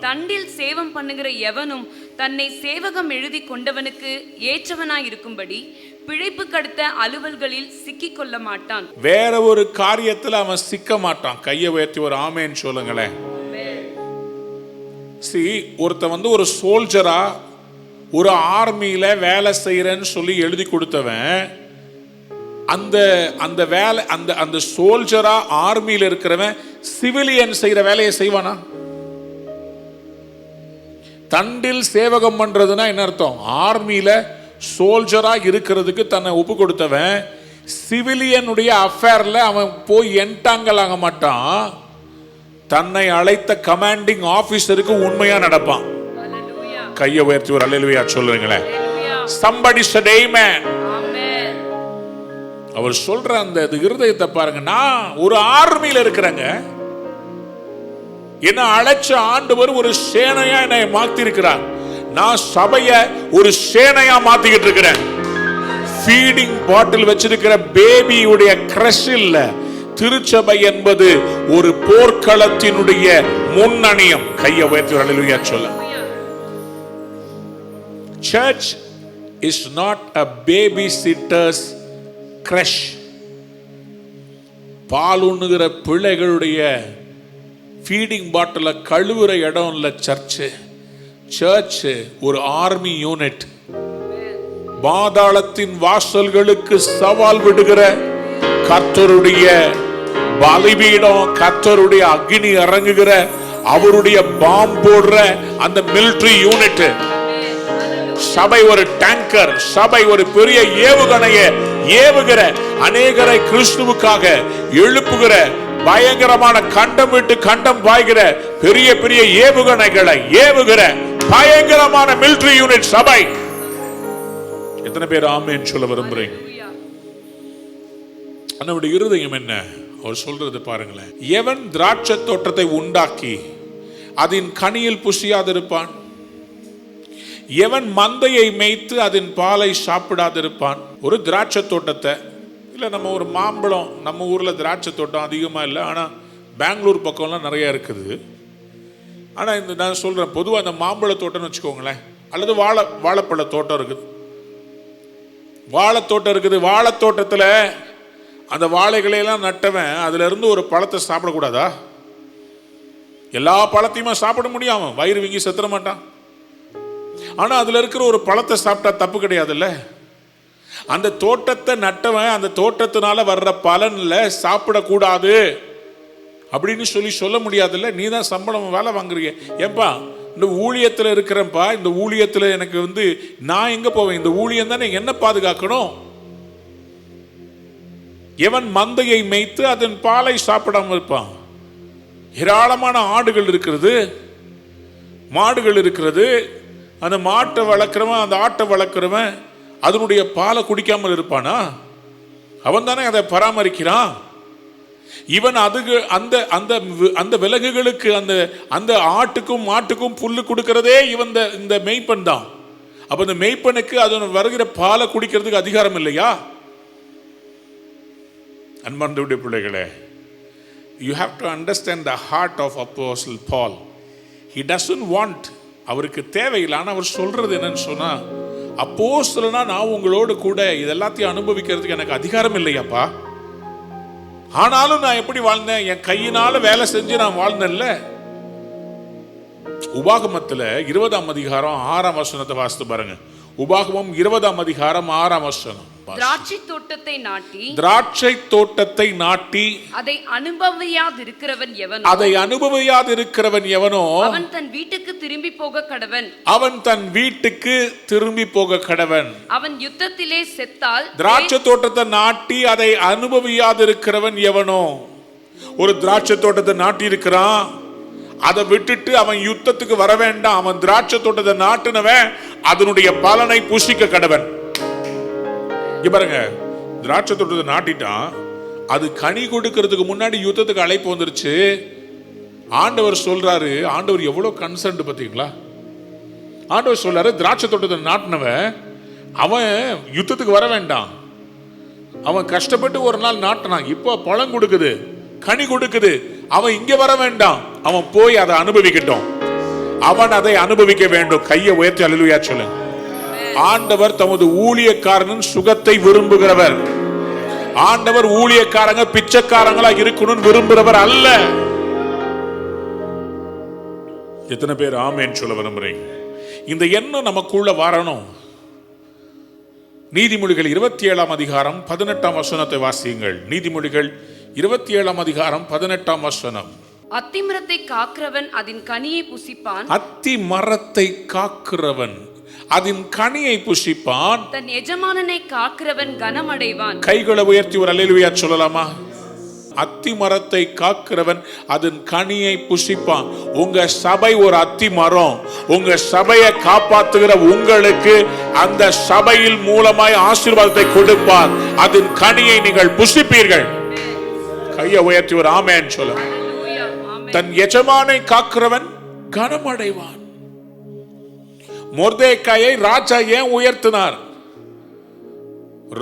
தண்டில் சேவம் பண்ணுகிற எவனும் தன்னை சேவகம் எழுதி கொண்டவனுக்கு ஏற்றவனாய் இருக்கும்படி பிழைப்பு கடுத்த அலுவல்களில் சிக்கிக் கொள்ள மாட்டான். வேற ஒரு காரியத்தில் அவன் சிக்க மாட்டான். கையை உயர்த்தி ஒரு ஆமேன்னு சொல்லுங்களேன். ஒருத்த வந்து ஒரு சோல்ஜரா ஒரு ஆர்மியில வேலை செய்யறேன்னு சொல்லி எழுதி கொடுத்தவன், அந்த வேலை, அந்த சோல்ஜரா ஆர்மியில இருக்கிறவன் சிவிலியன் செய்யற வேலையை செய்வானா? தண்டில் சேவகம் பண்றதுன்னா என்ன அர்த்தம்? ஆர்மியில சோல்ஜரா இருக்கிறதுக்கு தன்னை ஒப்பு கொடுத்தவன் சிவிலியனுடைய அஃபேர்ல அவன் போய் என்டாங்கல் ஆக மாட்டான். தன்னை அழைத்த கமாண்டிங் ஆபீசருக்கு உண்மையா நடப்பான். கையை உயர்த்தி ஒரு அல்லேலூயா சொல்லுங்களேன். somebody said amen. அவர் சொல்ற அந்த இருதயத்தை பாருங்க. நான் ஒரு ஆர்மியில இருக்கிறேங்க, என்ன அழைச்ச ஆண்டவர் ஒரு சேனையா என்னை மாத்தி இருக்கிறார். நான் சபைய ஒரு சேனையா மாத்திக்கிட்டு இருக்கிறேன். ஃபீடிங் பாட்டில் வச்சிருக்கிற பேபியுடைய கிரஷ் இல்ல. திருச்சபை என்பது ஒரு போர்க்களத்தினுடைய முன்னணியம். கையை உயர்த்தி அல்லேலூயா சொல்ல. Church is not a babysitter's crush. பால் உண்ணுகிற பிள்ளைகளுடைய ஃபீடிங் பாட்டில கழுவுற இடம் இல்ல சர்ச்சு. சர்ச் ஒரு ஆர்மி யூனிட். பாதாளத்தின் வாசல்களுக்கு சவால் விடுகிற கர்த்தருடைய பலிபீடம், கர்த்தருடைய அக்னி இறங்குகிற, அவருடைய பாம் போடுற அந்த மிலிட்டரி யூனிட். சபை ஒரு டேங்கர், சபை ஒரு பெரிய ஏவுகணையை ஏவுகிற, அநேகரை கிறிஸ்துவுக்காக எழுப்புகிற, பயங்கரமான கண்டம் விட்டு கண்டம் பாய்கிற பெரிய பெரிய ஏவுகணைகளை ஏவுகிற பயங்கரமான மிலிட்டரி யூனிட் சபை. எத்தனை பேர் ஆமென் சொல்ல விரும்புறீங்க? நம்முடைய இருதயம் என்ன? அவர் சொல்றது பாருங்களேன். எவன் திராட்சை தோட்டத்தை உண்டாக்கி அதன் கனியில் புசியாதிருப்பான், எவன் மந்தையை மேய்த்து அதன் பாலை சாப்பிடாதிருப்பான். ஒரு திராட்சை தோட்டத்தை இல்லை, நம்ம ஒரு மாம்பழம், நம்ம ஊரில் திராட்சை தோட்டம் அதிகமாக இல்லை, ஆனால் பெங்களூர் பக்கம்லாம் நிறையா இருக்குது. ஆனால் இந்த நான் சொல்கிறேன், பொதுவாக அந்த மாம்பழ தோட்டம்னு வச்சுக்கோங்களேன், அல்லது வாழைப்பழ தோட்டம் இருக்குது. வாழைத்தோட்டம் இருக்குது. வாழைத்தோட்டத்தில் அந்த வாழைகளையெல்லாம் நட்டவன் அதுல இருந்து ஒரு பழத்தை சாப்பிடக்கூடாதா? எல்லா பழத்தையுமா சாப்பிட முடியாம வயிறு வீங்கி செத்துற மாட்டான். ஆனா அதுல இருக்கிற ஒரு பழத்தை சாப்பிட்டா தப்பு கிடையாதுல்ல. அந்த தோட்டத்தை நட்டவன் அந்த தோட்டத்தினால வர்ற பலன்ல சாப்பிடக்கூடாது அப்படின்னு சொல்ல முடியாதுல்ல. நீ தான் சம்பளம் வேலை வாங்குறீங்க. ஏன்பா இந்த ஊழியத்தில் இருக்கிறப்பா, இந்த ஊழியத்தில் எனக்கு நான் எங்க போவேன்? இந்த ஊழியம் தானே என்ன பாதுகாக்கணும். எவன் மந்தையை மேய்த்து அதன் பாலை சாப்பிடாம இருப்பான்? ஏராளமான ஆடுகள் இருக்கிறது, மாடுகள் இருக்கிறது. அந்த மாட்டை வளர்க்கிறவன், அந்த ஆட்டை வளர்க்கிறவன் அதனுடைய பாலை குடிக்காமல் இருப்பானா? அவன் தானே அதை பராமரிக்கிறான். இவன் அதுக்கு அந்த அந்த அந்த விலங்குகளுக்கு அந்த ஆட்டுக்கும் மாட்டுக்கும் புல்லு கொடுக்கிறதே இந்த மேய்ப்பன் தான். அப்ப இந்த மேய்ப்பனுக்கு அது வருகிற பாலை குடிக்கிறதுக்கு அதிகாரம் இல்லையா? அன்பார்ந்தவருடைய பிள்ளைகளே, you have to understand the heart of Apostle Paul. He doesn't want, அவருக்கு தேவையில்லை. ஆனால் அவர் சொல்றது என்னன்னு சொன்னா, அப்போஸ்தலனா நான் உங்களோடு கூட இதெல்லாத்தையும் அனுபவிக்கிறதுக்கு எனக்கு அதிகாரம் இல்லையாப்பா. ஆனாலும் நான் எப்படி வாழ்ந்தேன்? என் கையினால வேலை செஞ்சு நான் வாழ்ந்தேன்ல. உபாகமத்துல 20ஆம் அதிகாரம் 6ஆம் வசனத்தை வாசித்து பாருங்க. உபாகமம் 20ஆம் அதிகாரம் 6ஆம் வசனம். திராட்சை தோட்டத்தை நாட்டி அதை அனுபவியாதிருக்கிறவன் எவனோ அவன் தன் வீட்டுக்கு திரும்பி போக கடவன். அவன் யுத்தத்திலே செத்தால். திராட்சை தோட்டத்தை நாட்டி அதை அனுபவியாதிருக்கிறவன் எவனோ. ஒரு திராட்சை தோட்டத்தை நாட்டி இருக்கிறான், அதை விட்டுட்டு அவன் யுத்தத்துக்கு வர வேண்டாம். அவன் திராட்சை தோட்டத்தை நாட்டினவன் அதனுடைய பலனை புசிக்க கடவன். பாருங்க, திராட்சை தோட்டத்தை நாட்டிட்டான், அது கனி கொடுக்கிறதுக்கு முன்னாடி யுத்தத்துக்கு அழைப்பு வந்துருச்சு. ஆண்டவர் சொல்றாரு, ஆண்டவர் எவ்வளவு கன்சர்ன் பார்த்தீங்களா? ஆண்டவர் சொல்றாரு, திராட்சை தோட்டத்தை நாட்டினவன் அவன் யுத்தத்துக்கு வர வேண்டாம். அவன் கஷ்டப்பட்டு ஒரு நாள் நாட்டினான், இப்போ பழம் கொடுக்குது, கனி கொடுக்குது. அவன் இங்க வர வேண்டாம், அவன் போய் அதை அனுபவிக்கட்டும். அவன் அதை அனுபவிக்க வேண்டும். கையை உயர்த்தி அல்லேலூயா சொல்லுங்க. ஆண்டவர் தமது ஊழியக்காரனின் சுகத்தை விரும்புகிறவர். ஆண்டவர் ஊழியக்காரங்க பிச்சைக்காரங்களா இருக்கணும்னு விரும்புகிறவர் அல்ல. எத்தனை பேர் ஆமென் சொல்ல விரும்புறீங்க? இந்த எண்ணம் நமக்குள்ள வரணும். நீதிமொழிகள் 27ஆம் அதிகாரம் 18ஆம் வசனத்தை வாசியுங்கள். நீதிமொழிகள் 27ஆம் அதிகாரம் 18ஆம் வசனம். அத்திமரத்தை காக்கிறவன் அதன் கனியை புசிப்பான். அத்திமரத்தை காக்கிறவன் அதன் கனியை புசிப்பான். தன் எஜமானனை காக்கிறவன் கனமடைவான். கைகளை உயர்த்தி ஒரு அல்லேலூயா சொல்லலாமா? அத்திமரத்தை காக்கிறவன் அதன் கனியை புசிப்பான். உங்க சபை ஒரு அத்தி மரம். உங்க சபையை காப்பாற்றுகிற உங்களுக்கு அந்த சபையில் மூலமாய் ஆசீர்வாதத்தை கொடுப்பார். அதன் கனியை நீங்கள் புசிப்பீர்கள். கையை உயர்த்தி ஒரு ஆமென் சொல்ல. தன் எஜமானை காக்கிறவன் கனமடைவான். மொர்தெகாயை ராஜா ஏன் உயர்த்தினார்?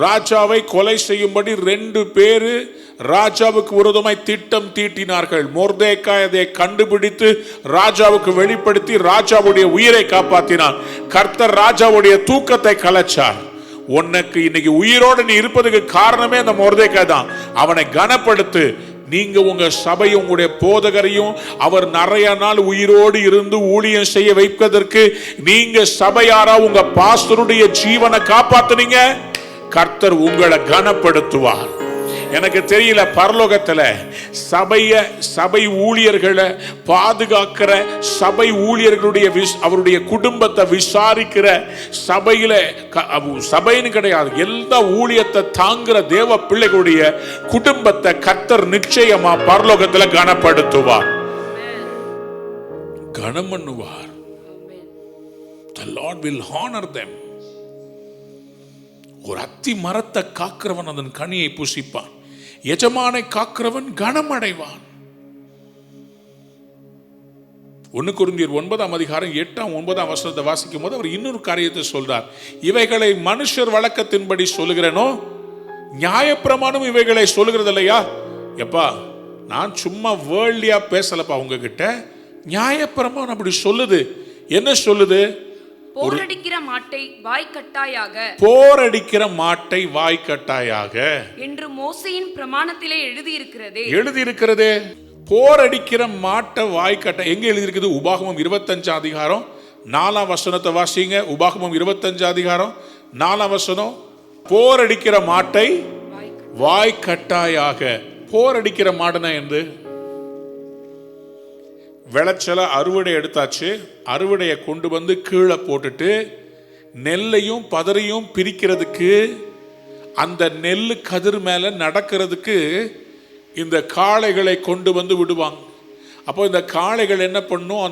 ராஜாவை கொலை செய்யும்படி 2 பேரு ராஜாவுக்கு விரோதமாய் திட்டம் தீட்டினார்கள். மொர்தெகாய் அதை கண்டுபிடித்து ராஜாவுக்கு வெளிப்படுத்தி ராஜாவுடைய உயிரை காப்பாற்றினார். கர்த்தர் ராஜாவுடைய தூக்கத்தை கலைச்சார். உனக்கு இன்னைக்கு உயிரோடு நீ இருப்பதுக்கு காரணமே அந்த மொர்தெகாய் தான். அவனை கனப்படுத்து. நீங்க உங்க சபையும் உங்களுடைய போதகரையும் அவர் நிறைய நாள் உயிரோடு இருந்து ஊழியம் செய்ய வைப்பதற்கு நீங்க சபையாரா உங்க பாஸ்டருடைய ஜீவனை காப்பாத்துனீங்க. கர்த்தர் உங்களை கனப்படுத்துவார். எனக்கு தெரியல, பரலோகத்துல சபை ஊழியர்களை பாதுகாக்கிற, சபை ஊழியர்களுடைய அவருடைய குடும்பத்தை விசாரிக்கிற, சபைன்னு கிடையாது, எல்லா ஊழியத்தை தாங்குற தேவ பிள்ளைகளுடைய குடும்பத்தை கர்த்தர் நிச்சயமா பரலோகத்துல கனப்படுத்துவார், கனம் பண்ணுவார். The Lord will honor them. ஒரு அத்தி மரத்தை காக்கிறவன் அதன் கனியை புசிப்பான். எஜமானை காக்கிறவன் கனமடைவான். 1 கொரிந்தியர் 9ஆம் அதிகாரம் 8ஆம் 9ஆம் வசனத்தை வாசிக்கும் போது அவர் இன்னொரு காரியத்தை சொல்றார். இவைகளை மனுஷர் வழக்கத்தின்படி சொல்லுகிறேனோ, நியாயப்பிரமாணம் இவைகளை சொல்லுகிறது இல்லையா? எப்பா, நான் சும்மா வேர்ல்டியா பேசலப்பா உங்ககிட்ட. நியாயப்பிரமாணம் அப்படி சொல்லுது. என்ன சொல்லுது? போரடிக்கிற மாட்டை வாய்க்கட்டாயாக என்று மோசேயின் பிரமாணத்திலே எழுதியிருக்கிறதே. போரடிக்கிற மாட்டை வாய்க்கட்ட எங்க எழுதியிருக்குது? உபாகமம் 25ஆம் அதிகாரம் 4ஆம் வசனத்தை வாசிங்க. உபாகமம் 25ஆம் அதிகாரம் 4ஆம் வசனம். போர் அடிக்கிற மாட்டை வாய்க்கட்டாயாக. போர் அடிக்கிற மாடுனா என்று விளைச்சல அறுவடை எடுத்தாச்சு. அறுவடையை கொண்டு வந்து கீழே போட்டுட்டு நெல்லையும் பதரையும் பிரிக்கிறதுக்கு, அந்த நெல் கதிர் மேல நடக்கிறதுக்கு இந்த காளைகளை கொண்டு வந்து விடுவாங்க. அப்போ இந்த காளைகள் என்ன பண்ணும்,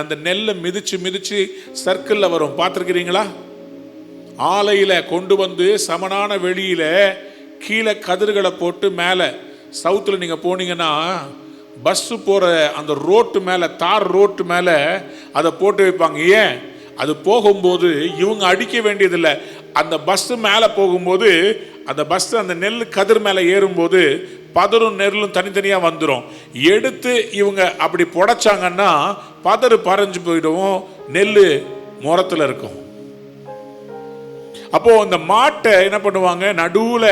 அந்த நெல்லை மிதிச்சு மிதிச்சு சர்க்கிளில் வரும். பார்த்துருக்கிறீங்களா? ஆலையில கொண்டு வந்து சமனான வெளியில கீழே கதிர்களை போட்டு மேலே சவுத்தில் நீங்கள் போனீங்கன்னா பஸ்ஸு போகிற அந்த ரோட்டு மேலே, தார் ரோட்டு மேலே அதை போட்டு வைப்பாங்க. ஏன்? அது போகும்போது இவங்க அடிக்க வேண்டியதில்லை. அந்த பஸ்ஸு மேலே போகும்போது அந்த பஸ் அந்த நெல் கதிர் மேலே ஏறும்போது பதரும் நெல்லும் தனித்தனியாக வந்துடும். எடுத்து இவங்க அப்படி புடைச்சாங்கன்னா பதறு பறஞ்சு போயிடும், நெல் முரத்தில் இருக்கும். அப்போ அந்த மாட்டை என்ன பண்ணுவாங்க, நடுவுல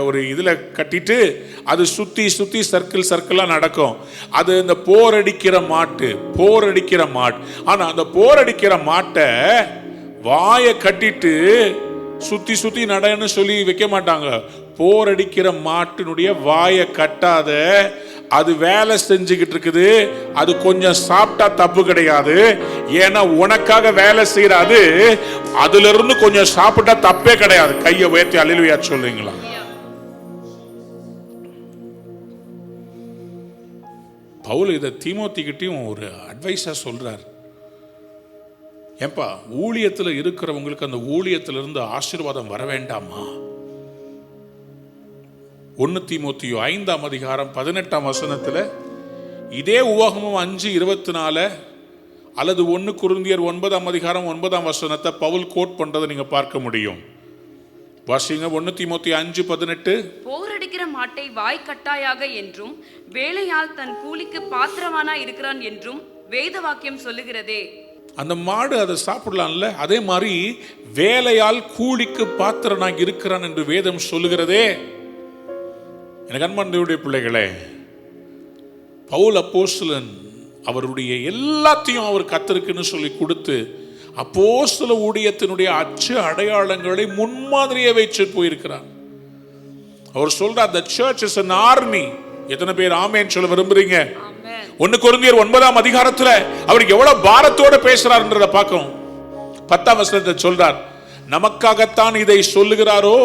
ஒரு இதுல கட்டிட்டு அது சுத்தி சுத்தி சர்க்கிளா நடக்கும். அது இந்த போரடிக்கிற மாட்டு. ஆனா அந்த போரடிக்கிற மாட்டை வாயை கட்டிட்டு சுத்தி சுத்தி நடன்னு சொல்லி வைக்க மாட்டாங்க. போரடிக்கிற மாட்டினுடைய வாயை கட்டாத, அது வேலை செஞ்சுக்கிட்டு இருக்குது. அது கொஞ்சம் சாப்பிட்டா தப்பு கிடையாது. ஏன்னா உனக்காக வேலை செய்யறாது, அதுல இருந்து கொஞ்சம் சாப்பிட்டா தப்பே கிடையாது. கையை உயர்த்தி அல்லேலூயா சொல்றீங்களா? பவுல் இதை தீமோத்திகிட்டையும் ஒரு அட்வைஸா சொல்றார். ஏன்பா, ஊழியத்துல இருக்கிறவங்களுக்கு அந்த ஊழியத்திலிருந்து ஆசீர்வாதம் வர வேண்டாமா? 1 தீமோத்தேயு 5ஆம் அதிகாரம் 18ஆம் வசனத்துல இதே உவகமும் 5:24 அல்லது 1 கொரிந்தியர் 9ஆம் அதிகாரம் 9ஆம் வசனத்தை பவுல் கோட் பண்றதை நீங்க பார்க்க முடியும். வாசிங்க. 1 தீமோத்தேயு 5:18. போரடிக்கிற மாட்டை வாய்க்கட்டாயாக என்றும் வேலையால் தன் கூலிக்கு பாத்திரவானா இருக்கிறான் என்றும் வேத வாக்கியம் சொல்லுகிறதே. அந்த மாடு அதை சாப்பிடலாம்ல, அதே மாதிரி வேலையால் கூலிக்கு பாத்திரனாக இருக்கிறான் என்று வேதம் சொல்லுகிறதே. எனக்கு அன்பார்ந்தவருடைய பிள்ளைகளே, பவுல் அப்போஸ்தலன் அவருடைய எல்லாத்தையும் அவர் கர்த்தருக்குன்னு சொல்லி கொடுத்து அப்போஸ்தல ஊழியத்தினுடைய அச்சு அடையாளங்களை முன்மாதிரியே வச்சு போயிருக்கிறார். அவர் சொல்றார், the church is an army. எத்தனை பேர் ஆமென் சொல்ல விரும்புறீங்க? 1 கொரிந்தியர் 9ஆம் அதிகாரத்துல அவர் எவ்வளவு பாரத்தோட பேசுறாருன்றத பார்க்கணும். 10ஆம் வசனத்தை சொல்றார், நமக்காகத்தான் இதை சொல்லுகிறாரோ,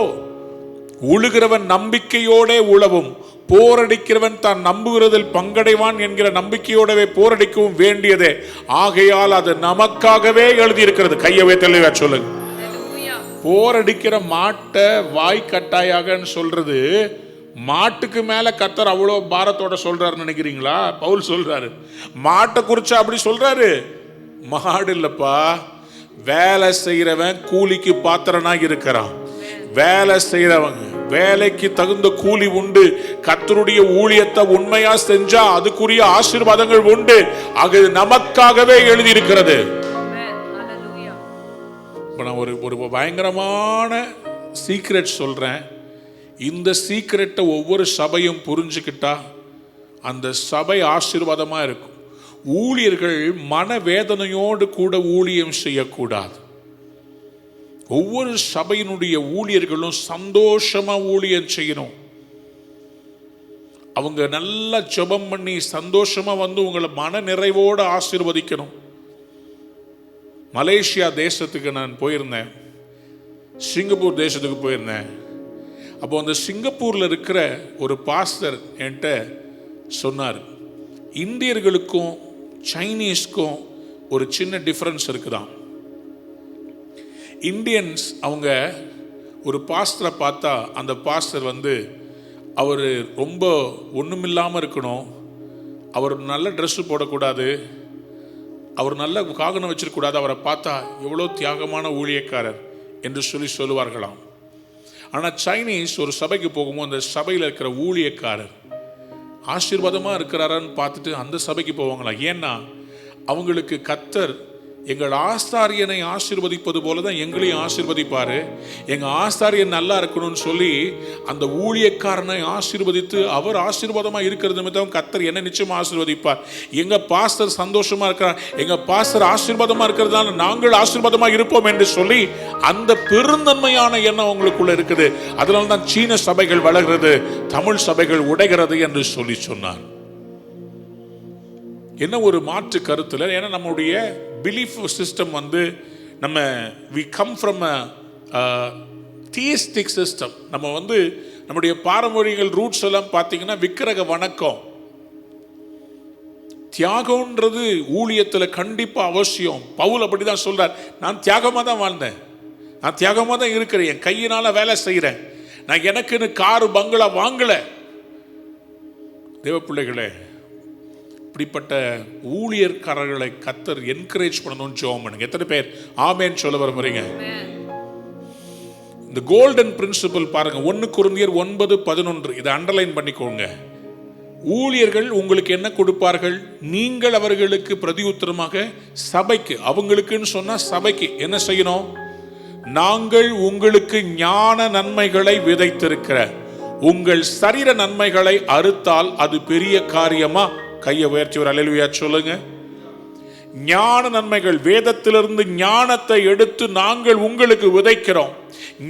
உழுகிறவன் நம்பிக்கையோட உழவும், போரடிக்கிறவன் தான் நம்புகிறதில் பங்கடைவான் என்கிற நம்பிக்கையோடவே போரடிக்கவும் வேண்டியதே. ஆகையால் அது நமக்காகவே எழுதியிருக்கிறது. கையவே தெளிவா சொல்லுங்க. போரடிக்கிற மாட்டை வாய் கட்டாயாகன்னு சொல்றது, மாட்டுக்கு மேல கர்த்தர் அவ்வளவு பாரத்தோட சொல்றாரு நினைக்கிறீங்களா? பவுல் சொல்றாரு, மாட்டை குறிச்சு அப்படி சொல்றாரு. மாடு இல்லப்பா, வேலை செய்யறவன் கூலிக்கு பாத்திரனாக இருக்கிறான். வேலை செய்யறவங்க வேலைக்கு தகுந்த கூலி உண்டு. கர்த்தருடைய ஊழியத்தை உண்மையா செஞ்சா அதுக்குரிய ஆசீர்வாதங்கள் உண்டு. அது நமக்காகவே எழுதி இருக்கிறது. நான் ஒரு பயங்கரமான சீக்ரெட் சொல்றேன். இந்த சீக்ரெட்டை ஒவ்வொரு சபையும் புரிஞ்சுக்கிட்டா அந்த சபை ஆசீர்வாதமா இருக்கும். ஊழியர்கள் மனவேதனையோடு கூட ஊழியம் செய்யக்கூடாது. ஒவ்வொரு சபையினுடைய ஊழியர்களும் சந்தோஷமா ஊழியம் செய்யணும். அவங்க நல்லா ஜெபம் பண்ணி சந்தோஷமா வந்து உங்களை மன நிறைவோடு ஆசீர்வதிக்கணும். மலேசியா தேசத்துக்கு நான் போயிருந்தேன், சிங்கப்பூர் தேசத்துக்கு போயிருந்தேன். அப்போ அந்த சிங்கப்பூர்ல இருக்கிற ஒரு பாஸ்டர் என்கிட்ட சொன்னார், இந்தியர்களுக்கும் சைனீஸ்க்கும் ஒரு சின்ன டிஃபரன்ஸ் இருக்குதான். இந்தியன்ஸ் அவங்க ஒரு பாஸ்டரை பார்த்தா அந்த பாஸ்டர் அவர் ரொம்ப ஒன்றுமில்லாமல் இருக்கணும், அவர் நல்ல ட்ரெஸ்ஸு போடக்கூடாது, அவர் நல்ல காகனம் வச்சிருக்கக்கூடாது, அவரை பார்த்தா எவ்வளோ தியாகமான ஊழியக்காரர் என்று சொல்லுவார்களாம். ஆனால் சைனீஸ் ஒரு சபைக்கு போகும்போது அந்த சபையில் இருக்கிற ஊழியக்காரர் ஆசீர்வாதமாக இருக்கிறாரான்னு பார்த்துட்டு அந்த சபைக்கு போவாங்களாம். ஏன்னா அவங்களுக்கு கர்த்தர் எங்கள் ஆசாரியனை ஆசீர்வதிப்பது போல தான் எங்களையும் ஆசீர்வதிப்பாரு. எங்க ஆசாரியன் நல்லா இருக்கணும்னு சொல்லி அந்த ஊழியக்காரனை ஆசீர்வதித்து அவர் ஆசீர்வாதமா இருக்கிறது நிமித்தம் கர்த்தர் என்ன நிச்சயமா ஆசீர்வதிப்பார். எங்க பாஸ்டர் சந்தோஷமா இருக்கிறார், எங்க பாஸ்டர் ஆசீர்வாதமா இருக்கிறதுனால நாங்கள் ஆசீர்வாதமா இருப்போம் என்று சொல்லி அந்த பெருந்தன்மையான எண்ணம் உங்களுக்குள்ள இருக்குது. அதனால தான் சீன சபைகள் வளர்கிறது, தமிழ் சபைகள் உடைகிறது என்று சொல்லி சொன்னார். என்ன ஒரு மாற்று கருத்துல, ஏன்னா நம்முடைய பிலீஃப் சிஸ்டம் வந்து நம்ம we come from a theistic system. நம்ம வந்து நம்முடைய பாரம்பரியங்கள் ரூட்ஸ் எல்லாம் பார்த்தீங்கன்னா விக்கிரக வணக்கம். தியாகம்ன்றது ஊழியத்தில் கண்டிப்பா அவசியம். பவுல் அப்படிதான் சொல்றார், நான் தியாகமா தான் வாழ்ந்தேன், நான் தியாகமா தான் இருக்கிறேன், என் கையினால வேலை செய்கிறேன், நான் எனக்குன்னு காரு பங்களா வாங்கல. தேவ பிள்ளைகளே, இப்படிப்பட்ட ஊழியர்காரர்களை கர்த்தர் என்கரேஜ் பண்ணணும்னு ஜெபம் பண்ணுங்க. எத்தனை பேர் ஆமென் சொல்ல வரீங்க? இந்த கோல்டன் பிரின்சிபல் பாருங்க, 1 கொரிந்தியர் 9:11, இதை அண்டர்லைன் பண்ணிக்கோங்க. ஊழியர்கள் உங்களுக்கு என்ன கொடுப்பார்கள்? நீங்கள் அவர்களுக்கு பிரதியுத்தரமாக சபைக்கு, அவங்களுக்குன்னு சொன்னா சபைக்கு என்ன செய்யணும்? நாங்கள் உங்களுக்கு ஞான நன்மைகளை விதைத்திருக்கிற உங்கள் சரீர நன்மைகளை அறுத்தால் அது பெரிய காரியமா? கையை உயர்த்தி ஒரு அல்லேலூயா சொல்லுங்க. ஞான நன்மைகள், வேதத்திலிருந்து ஞானத்தை எடுத்து நாங்கள் உங்களுக்கு விதைக்கிறோம்.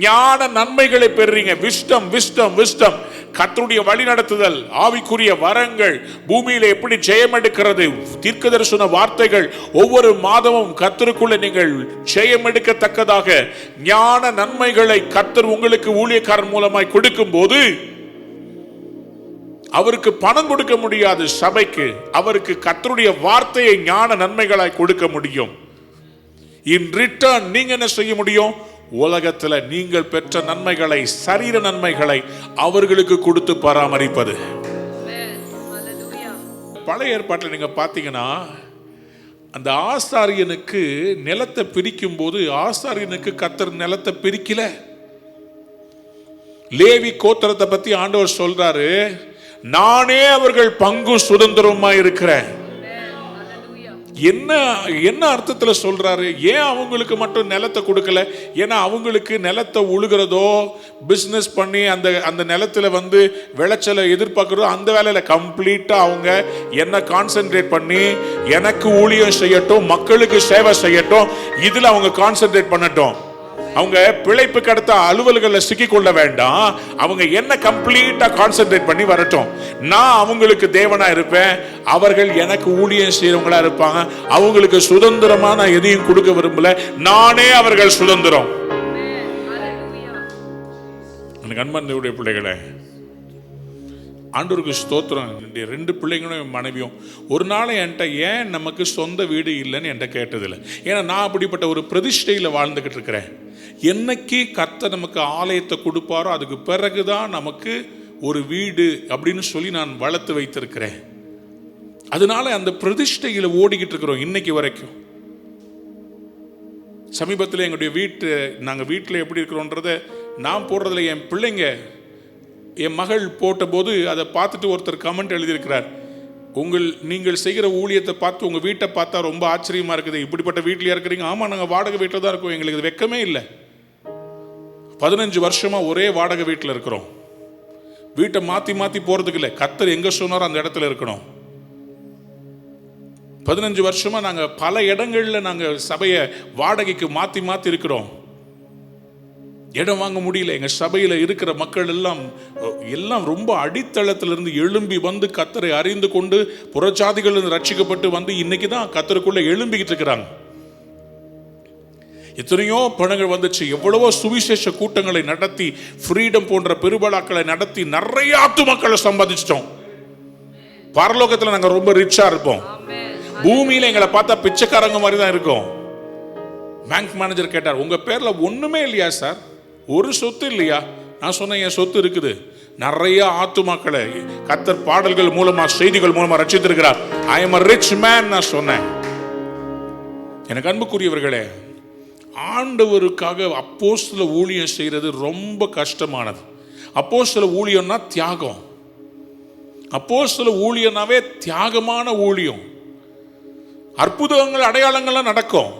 ஞான நன்மைகளை பெறுறீங்க. விஸ்டம் விஸ்டம் விஸ்டம், கர்த்தருடைய வழி நடத்துதல், ஆவிக்குரிய வரங்கள், பூமியில எப்படி ஜெயம் எடுக்கிறது, தீர்க்கதரிசன வார்த்தைகள், ஒவ்வொரு மாதமும் கர்த்தருக்குள்ள நீங்கள் ஜெயம் எடுக்கத்தக்கதாக ஞான நன்மைகளை கர்த்தர் உங்களுக்கு ஊழியக்காரன் மூலமாய் கொடுக்கும் போது அவருக்கு பணம் கொடுக்க முடியாது சபைக்கு, அவருக்கு கர்த்தருடைய வார்த்தையை ஞான நன்மைகளாய் கொடுக்க முடியும். இன் ரிட்டர்ன் நீங்க என்ன செய்ய முடியும்? உலகத்தில் நீங்கள் பெற்ற நன்மைகளை, சரீர நன்மைகளை அவர்களுக்கு கொடுத்து பராமரிப்பது. பழைய ஏற்பாட்டில் நீங்க பாத்தீங்கன்னா அந்த ஆசாரியனுக்கு நிலத்தை பிரிக்கும் போது ஆசாரியனுக்கு கர்த்தர் நிலத்தை பிரிக்கல. லேவி கோத்திரத்தை பத்தி ஆண்டவர் சொல்றாரு, நானே அவர்கள் பங்கு சுதந்திரமா இருக்கிறேன். என்ன என்ன அர்த்தத்துல சொல்றாரு? ஏன் அவங்களுக்கு மட்டும் நிலத்தை கொடுக்கல? ஏன்னா அவங்களுக்கு நிலத்தை உழுகிறதோ பிசினஸ் பண்ணி அந்த அந்த நிலத்துல வந்து விளைச்சலை எதிர்பார்க்கிறதோ அந்த வேலையில கம்ப்ளீட்டா அவங்க என்ன கான்சென்ட்ரேட் பண்ணி எனக்கு ஊழியம் செய்யட்டும், மக்களுக்கு சேவை செய்யட்டும், இதுல அவங்க கான்சென்ட்ரேட் பண்ணட்டும். அவங்க பிழைப்புக்கு அடுத்த அலுவல்களை சிக்கிக்கொள்ள வேண்டாம். அவங்க என்ன கம்ப்ளீட்டா கான்சென்ட்ரேட் பண்ணி வரட்டும். நான் அவங்களுக்கு தேவனா இருப்பேன், அவர்கள் எனக்கு ஊழியம் செய்யறவங்களா இருப்பாங்க. அவங்களுக்கு சுதந்திரமா நான் எதையும் கொடுக்க விரும்பல, நானே அவர்கள் சுதந்திரம். எனக்கு அன்பனுடைய பிள்ளைகளே, ஆண்டவருக்கு ஸ்தோத்திரம். 2 பிள்ளைங்களும் மனைவியும் ஒரு நாள் என்கிட்ட ஏன் நமக்கு சொந்த வீடு இல்லைன்னு என்கிட்ட கேட்டதில்லை. ஏன்னா நான் அப்படிப்பட்ட ஒரு பிரதிஷ்டையில் வாழ்ந்துகிட்டு இருக்கிறேன். என்னைக்கு கர்த்தர் நமக்கு ஆலயத்தை கொடுப்பாரோ அதுக்கு பிறகுதான் நமக்கு ஒரு வீடு அப்படின்னு சொல்லி நான் வளர்த்து வைத்திருக்கிறேன். அதனால அந்த பிரதிஷ்டையில் ஓடிக்கிட்டு இருக்கிறோம் இன்னைக்கு வரைக்கும். சமீபத்தில் எங்களுடைய நாங்கள் வீட்டில் எப்படி இருக்கிறோன்றத நான் போடுறதுல என் பிள்ளைங்க, என் மகள் போட்ட போது அதை பார்த்துட்டு ஒருத்தர் கமெண்ட் எழுதியிருக்கிறார், நீங்கள் செய்கிற ஊழியத்தை பார்த்து உங்கள் வீட்டை பார்த்தா ரொம்ப ஆச்சரியமா இருக்குது, இப்படிப்பட்ட வீட்டில் இருக்கிறீங்க. ஆமாம், நாங்கள் வாடகை வீட்டில் தான் இருக்கோம், எங்களுக்கு இது வெக்கமே இல்லை. 15 வருஷமா ஒரே வாடகை வீட்டில் இருக்கிறோம். வீட்டை மாற்றி மாற்றி போகிறதுக்கு இல்லை, கர்த்தர் எங்கே சொன்னாரோ அந்த இடத்துல இருக்கணும். 15 வருஷமா நாங்கள் பல இடங்களில் நாங்கள் சபையை வாடகைக்கு மாற்றி மாற்றி இருக்கிறோம். இடம் வாங்க முடியல. எங்க சபையில இருக்கிற மக்கள் எல்லாம் ரொம்ப அடித்தளத்திலிருந்து எழும்பி வந்து கர்த்தரை அறிந்து கொண்டு புறஜாதிகள் ரட்சிக்கப்பட்டு வந்து இன்னைக்கு தான் கர்த்தருக்குள்ள எழும்பிக்கிட்டு இருக்கிறாங்க. எத்தனையோ பணங்கள் வந்துச்சு, எவ்வளவோ சுவிசேஷ கூட்டங்களை நடத்தி, ஃப்ரீடம் போன்ற பெருவிழாக்களை நடத்தி நிறைய ஆத்துமக்களை சம்பாதிச்சிட்டோம். பரலோகத்துல நாங்க ரொம்ப ரிச்சா இருப்போம். பூமியில எங்களை பார்த்தா பிச்சைக்காரங்க மாதிரி தான் இருக்கும். பேங்க் மேனேஜர் கேட்டார், உங்க பேர்ல ஒண்ணுமே இல்லையா சார்? ஒரு சொத்து இல்லையா? நான் சொன்னேன், என் சொத்து இருக்குது. நிறைய ஆத்துமாக்களை கர்த்தர் பாடல்கள் மூலமா, செய்திகள் மூலமா ரட்சித்திருக்கிறார். I am a rich man நான் சொன்னேன். எனக்கு அன்புக்குரியவர்களே, ஆண்டவருக்காக அப்போஸ்தல ஊழியம் செய்யறது ரொம்ப கஷ்டமானது. அப்போஸ்தல ஊழியம்னா தியாகம். அப்போஸ்தல ஊழியம்னாவே தியாகமான ஊழியம். அற்புதங்கள் அடையாளங்கள்லாம் நடக்கும்.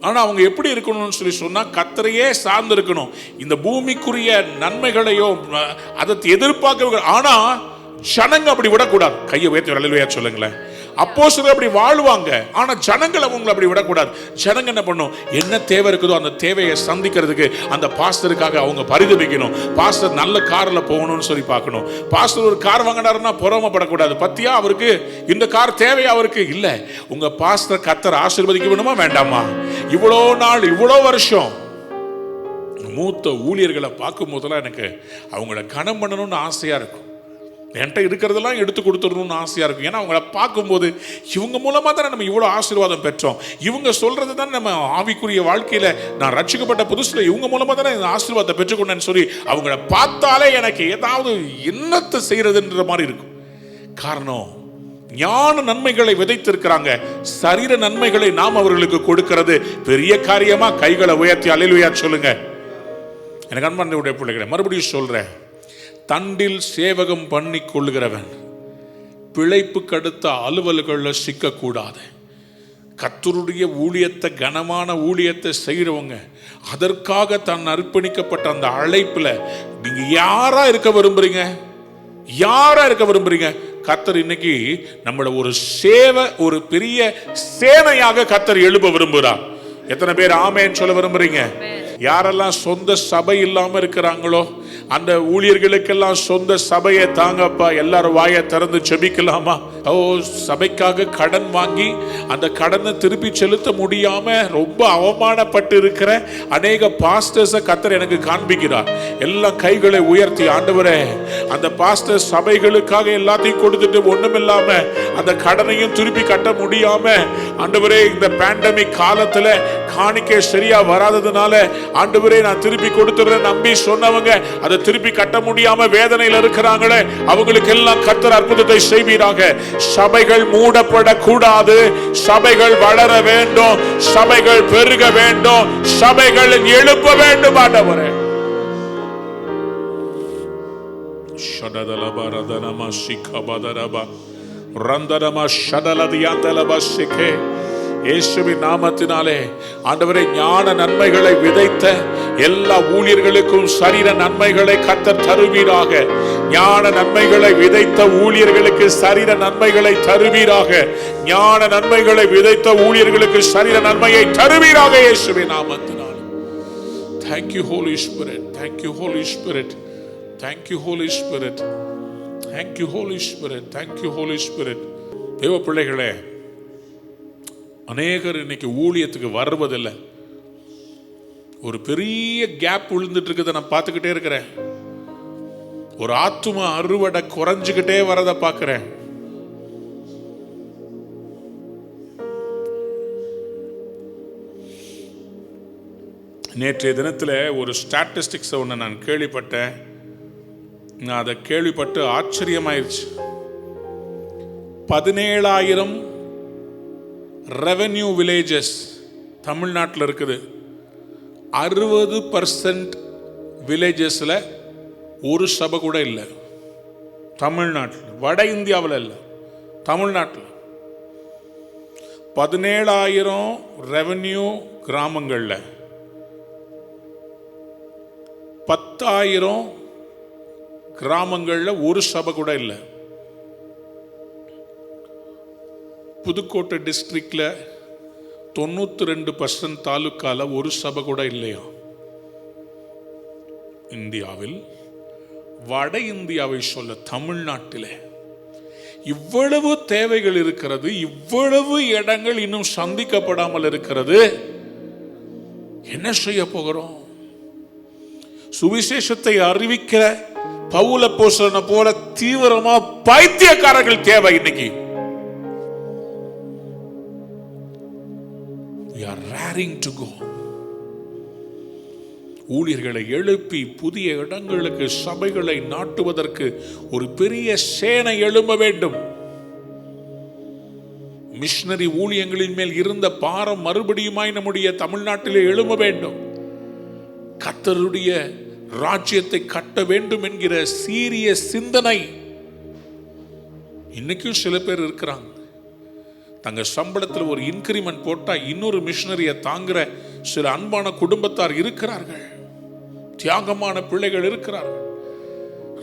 ஆனா அவங்க எப்படி இருக்கணும்னு சொல்லி சொன்னா கர்த்தரையே சார்ந்து இருக்கணும். இந்த பூமிக்குரிய நன்மைகளையோ அதை எதிர்பார்க்க, ஆனா ஜனங்க அப்படி விடக்கூடாது. கையை உயர்த்தி அல்லேலூயா சொல்லுங்களேன். அப்போஸ்தலர் அப்படி வாழ்வாங்க, ஆனா ஜனங்கள் அவங்களை அப்படி விடக்கூடாது. ஜனங்க என்ன பண்ணும், என்ன தேவை இருக்குதோ அந்த தேவையை சந்திக்கிறதுக்கு அந்த பாஸ்டருக்காக அவங்க பரிதபிக்கணும். பாஸ்டர் நல்ல கார்ல போகணும்னு சொல்லி பார்க்கணும். பாஸ்டர் ஒரு கார் வாங்கினாருன்னா பொறாமப்படக்கூடாது. பத்தியா அவருக்கு இந்த கார் தேவையா அவருக்கு இல்ல. உங்க பாஸ்டர் கர்த்தர் ஆசீர்வதிக்க வேணுமா வேண்டாமா? இவ்வளோ நாள் இவ்வளோ வருஷம் மூத்த ஊழியர்களை பார்க்கும் போதெல்லாம் எனக்கு அவங்கள கனம் பண்ணணும்னு ஆசையா இருக்கும். என்கிட்ட இருக்கிறதெல்லாம் எடுத்து கொடுத்துடணும்னு ஆசையா இருக்கும். ஏன்னா அவங்கள பார்க்கும்போது இவங்க மூலமா தானே நம்ம இவ்வளோ ஆசீர்வாதம் பெற்றோம். இவங்க சொல்றது தான் நம்ம ஆவிக்குரிய வாழ்க்கையில நான் ரட்சிக்கப்பட்ட புதுசுல இவங்க மூலமா தானே இந்த ஆசீர்வாதத்தை பெற்றுக்கொண்டேன்னு சொல்லி அவங்கள பார்த்தாலே எனக்கு ஏதாவது என்னத்தை செய்யறதுன்ற மாதிரி இருக்கும். காரணம், ஞான நன்மைகளை விதைத்திருக்கிறாங்க. சரீர நன்மைகளை நாம் அவர்களுக்கு கொடுக்கிறது பெரிய காரியமா? கைகளை உயர்த்தி அல்லேலூயா சொல்லுங்க. எனக்கு அன்பான பிள்ளைகளை மறுபடியும் சொல்றேன், தண்டில் சேவகம் பண்ணி கொள்ளுகிறவன் பிழைப்புக்கு அடுத்த அலுவல்களில் சிக்கக்கூடாது. கர்த்தருடைய ஊழியத்தை, கனமான ஊழியத்தை செய்கிறவங்க, அதற்காக தன் அர்ப்பணிக்கப்பட்ட அந்த அழைப்புல நீங்க யாரா இருக்க விரும்புறீங்க? யாரா இருக்க விரும்புறீங்க? கர்த்தர் இன்னைக்கு நம்மள ஒரு பெரிய சேனையாக கர்த்தர் எழுப்ப விரும்புகிறார். எத்தனை பேர் ஆமென் சொல்ல விரும்புறீங்க? யாரெல்லாம் சொந்த சபை இல்லாம இருக்கிறாங்களோ அந்த ஊழியர்களுக்கெல்லாம் சொந்த சபையை தாங்கப்பா. எல்லாரும் வாயை திறந்து ஜெபிக்கலாமா? ஓ, சபைக்காக கடன் வாங்கி அந்த கடனை திருப்பி செலுத்த முடியாம ரொம்ப அவமானப்பட்டு இருக்கிற அநேக பாஸ்டர்ஸை கர்த்தர் எனக்கு காண்பிக்கிறார். எல்லாம் கைகளை உயர்த்தி, ஆண்டவரே அந்த பாஸ்டர் சபைகளுக்காக எல்லாத்தையும் கொடுத்துட்டு ஒண்ணுமில்லாம அந்த கடனையும் திருப்பி கட்ட முடியாம, ஆண்டவரே இந்த பேண்டமிக் காலத்துல காணிக்கை சரியா வராததுனால ஆண்டவரே நான் திருப்பி கொடுத்துறேன் நம்பி சொன்னவங்க அதை திருப்பி கட்ட முடியாம வேதனையில் இருக்கிறாங்களே, அவங்களுக்கு எல்லாம் கர்த்தர் அற்புதத்தை செய்வீராக. சபைகள் மூடப்படக்கூடாது. சபைகள் வளர வேண்டும். சபைகள் பெருக வேண்டும். சபைகள் எழுப்ப வேண்டும். ஆண்டவரே ஷடதலப ரதனம சிகபதரப ரந்தனம ஷடலதியாந்தலப சிகே. இயேசுவின் நாமத்தினாலே ஆண்டவரே ஞான நன்மைகளை விதைத்த எல்லா ஊழியர்களுக்கும் சரீர நன்மைகளை கர்த்தர் தருவீராக. ஞான நன்மைகளை விதைத்த ஊழியர்களுக்கு சரீர நன்மைகளை தருவீராக. ஞான நன்மைகளை விதைத்த ஊழியர்களுக்கு சரீர நன்மையை தருவீராக இயேசுவின் நாமத்தினாலே. Thank you Holy Spirit. Thank you Holy Spirit. Thank you Holy Spirit. Thank you Holy Spirit. Thank you Holy Spirit. தேவ பிள்ளைகளே, அநேகர் இன்னைக்கு ஊழியத்துக்கு வருவதில்லை. ஒரு பெரிய கேப் விழுந்துட்டு இருக்கிறத நான் பார்த்துக்கிட்டே இருக்கிறேன். ஒரு ஆத்தும அறுவடை குறைஞ்சுக்கிட்டே வரதை பார்க்கிறேன். நேற்றைய தினத்தில் ஒரு ஸ்டாட்டிஸ்டிக்ஸ் ஒன்று நான் கேள்விப்பட்டேன். நான் அதை கேள்விப்பட்டு ஆச்சரியமாயிருச்சு. 17,000 ரெவென்யூ வில்லேஜஸ் தமிழ்நாட்டில் இருக்குது. 60% வில்லேஜஸில் ஒரு சபை கூட இல்லை. தமிழ்நாட்டில், வட இந்தியாவில் இல்லை, தமிழ்நாட்டில் 17,000 ரெவென்யூ கிராமங்களில் 10,000 கிராமங்களில் ஒரு சபை கூட இல்லை. புதுக்கோட்டை டிஸ்ட்ரிக்ட்ல 92% தாலுக்கால ஒரு சபை கூட இல்லையா. இந்தியாவில், வட இந்தியாவை சொல்ல தமிழ்நாட்டில் இவ்வளவு தேவைகள் இருக்கிறது. இவ்வளவு இடங்கள் இன்னும் சந்திக்கப்படாமல் இருக்கிறது. என்ன செய்ய போகிறோம்? சுவிசேஷத்தை அறிவிக்கிற பவுல் அப்போஸ்தலனை போல தீவிரமா பைத்தியக்காரர்கள் தேவை இன்னைக்கு. We are raring to go. ஊழியர்களை எழுப்பி புதிய இடங்களுக்கு சபைகளை நாட்டுவதற்கு ஒரு பெரிய சேனை எழும்ப வேண்டும். மிஷனரி ஊழியங்களின் மேல் இருந்த பாரம் மறுபடியுமாய் நம்முடைய தமிழ்நாட்டிலே எழும்ப வேண்டும். கர்த்தருடைய ராஜ்யத்தை கட்ட வேண்டும் என்கிற சீரிய சிந்தனை இன்னைக்கும் சில பேர் இருக்கிறாங்க. தங்க சம்பளத்தில் ஒரு இன்கிரிமெண்ட் போட்டா இன்னொரு மிஷனரியை தாங்குற சில அன்பான குடும்பத்தார் இருக்கிறார்கள். தியாகமான பிள்ளைகள் இருக்கிறார்கள்.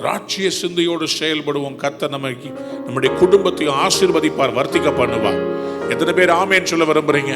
ராட்சிய சிந்தையோடு செயல்படுவோம். கர்த்தர் நம்முடைய குடும்பத்தையும் ஆசீர்வதிப்பார், வர்த்திக்க பண்ணுவார். எத்தனை பேர் ஆமேன் சொல்ல விரும்புறீங்க?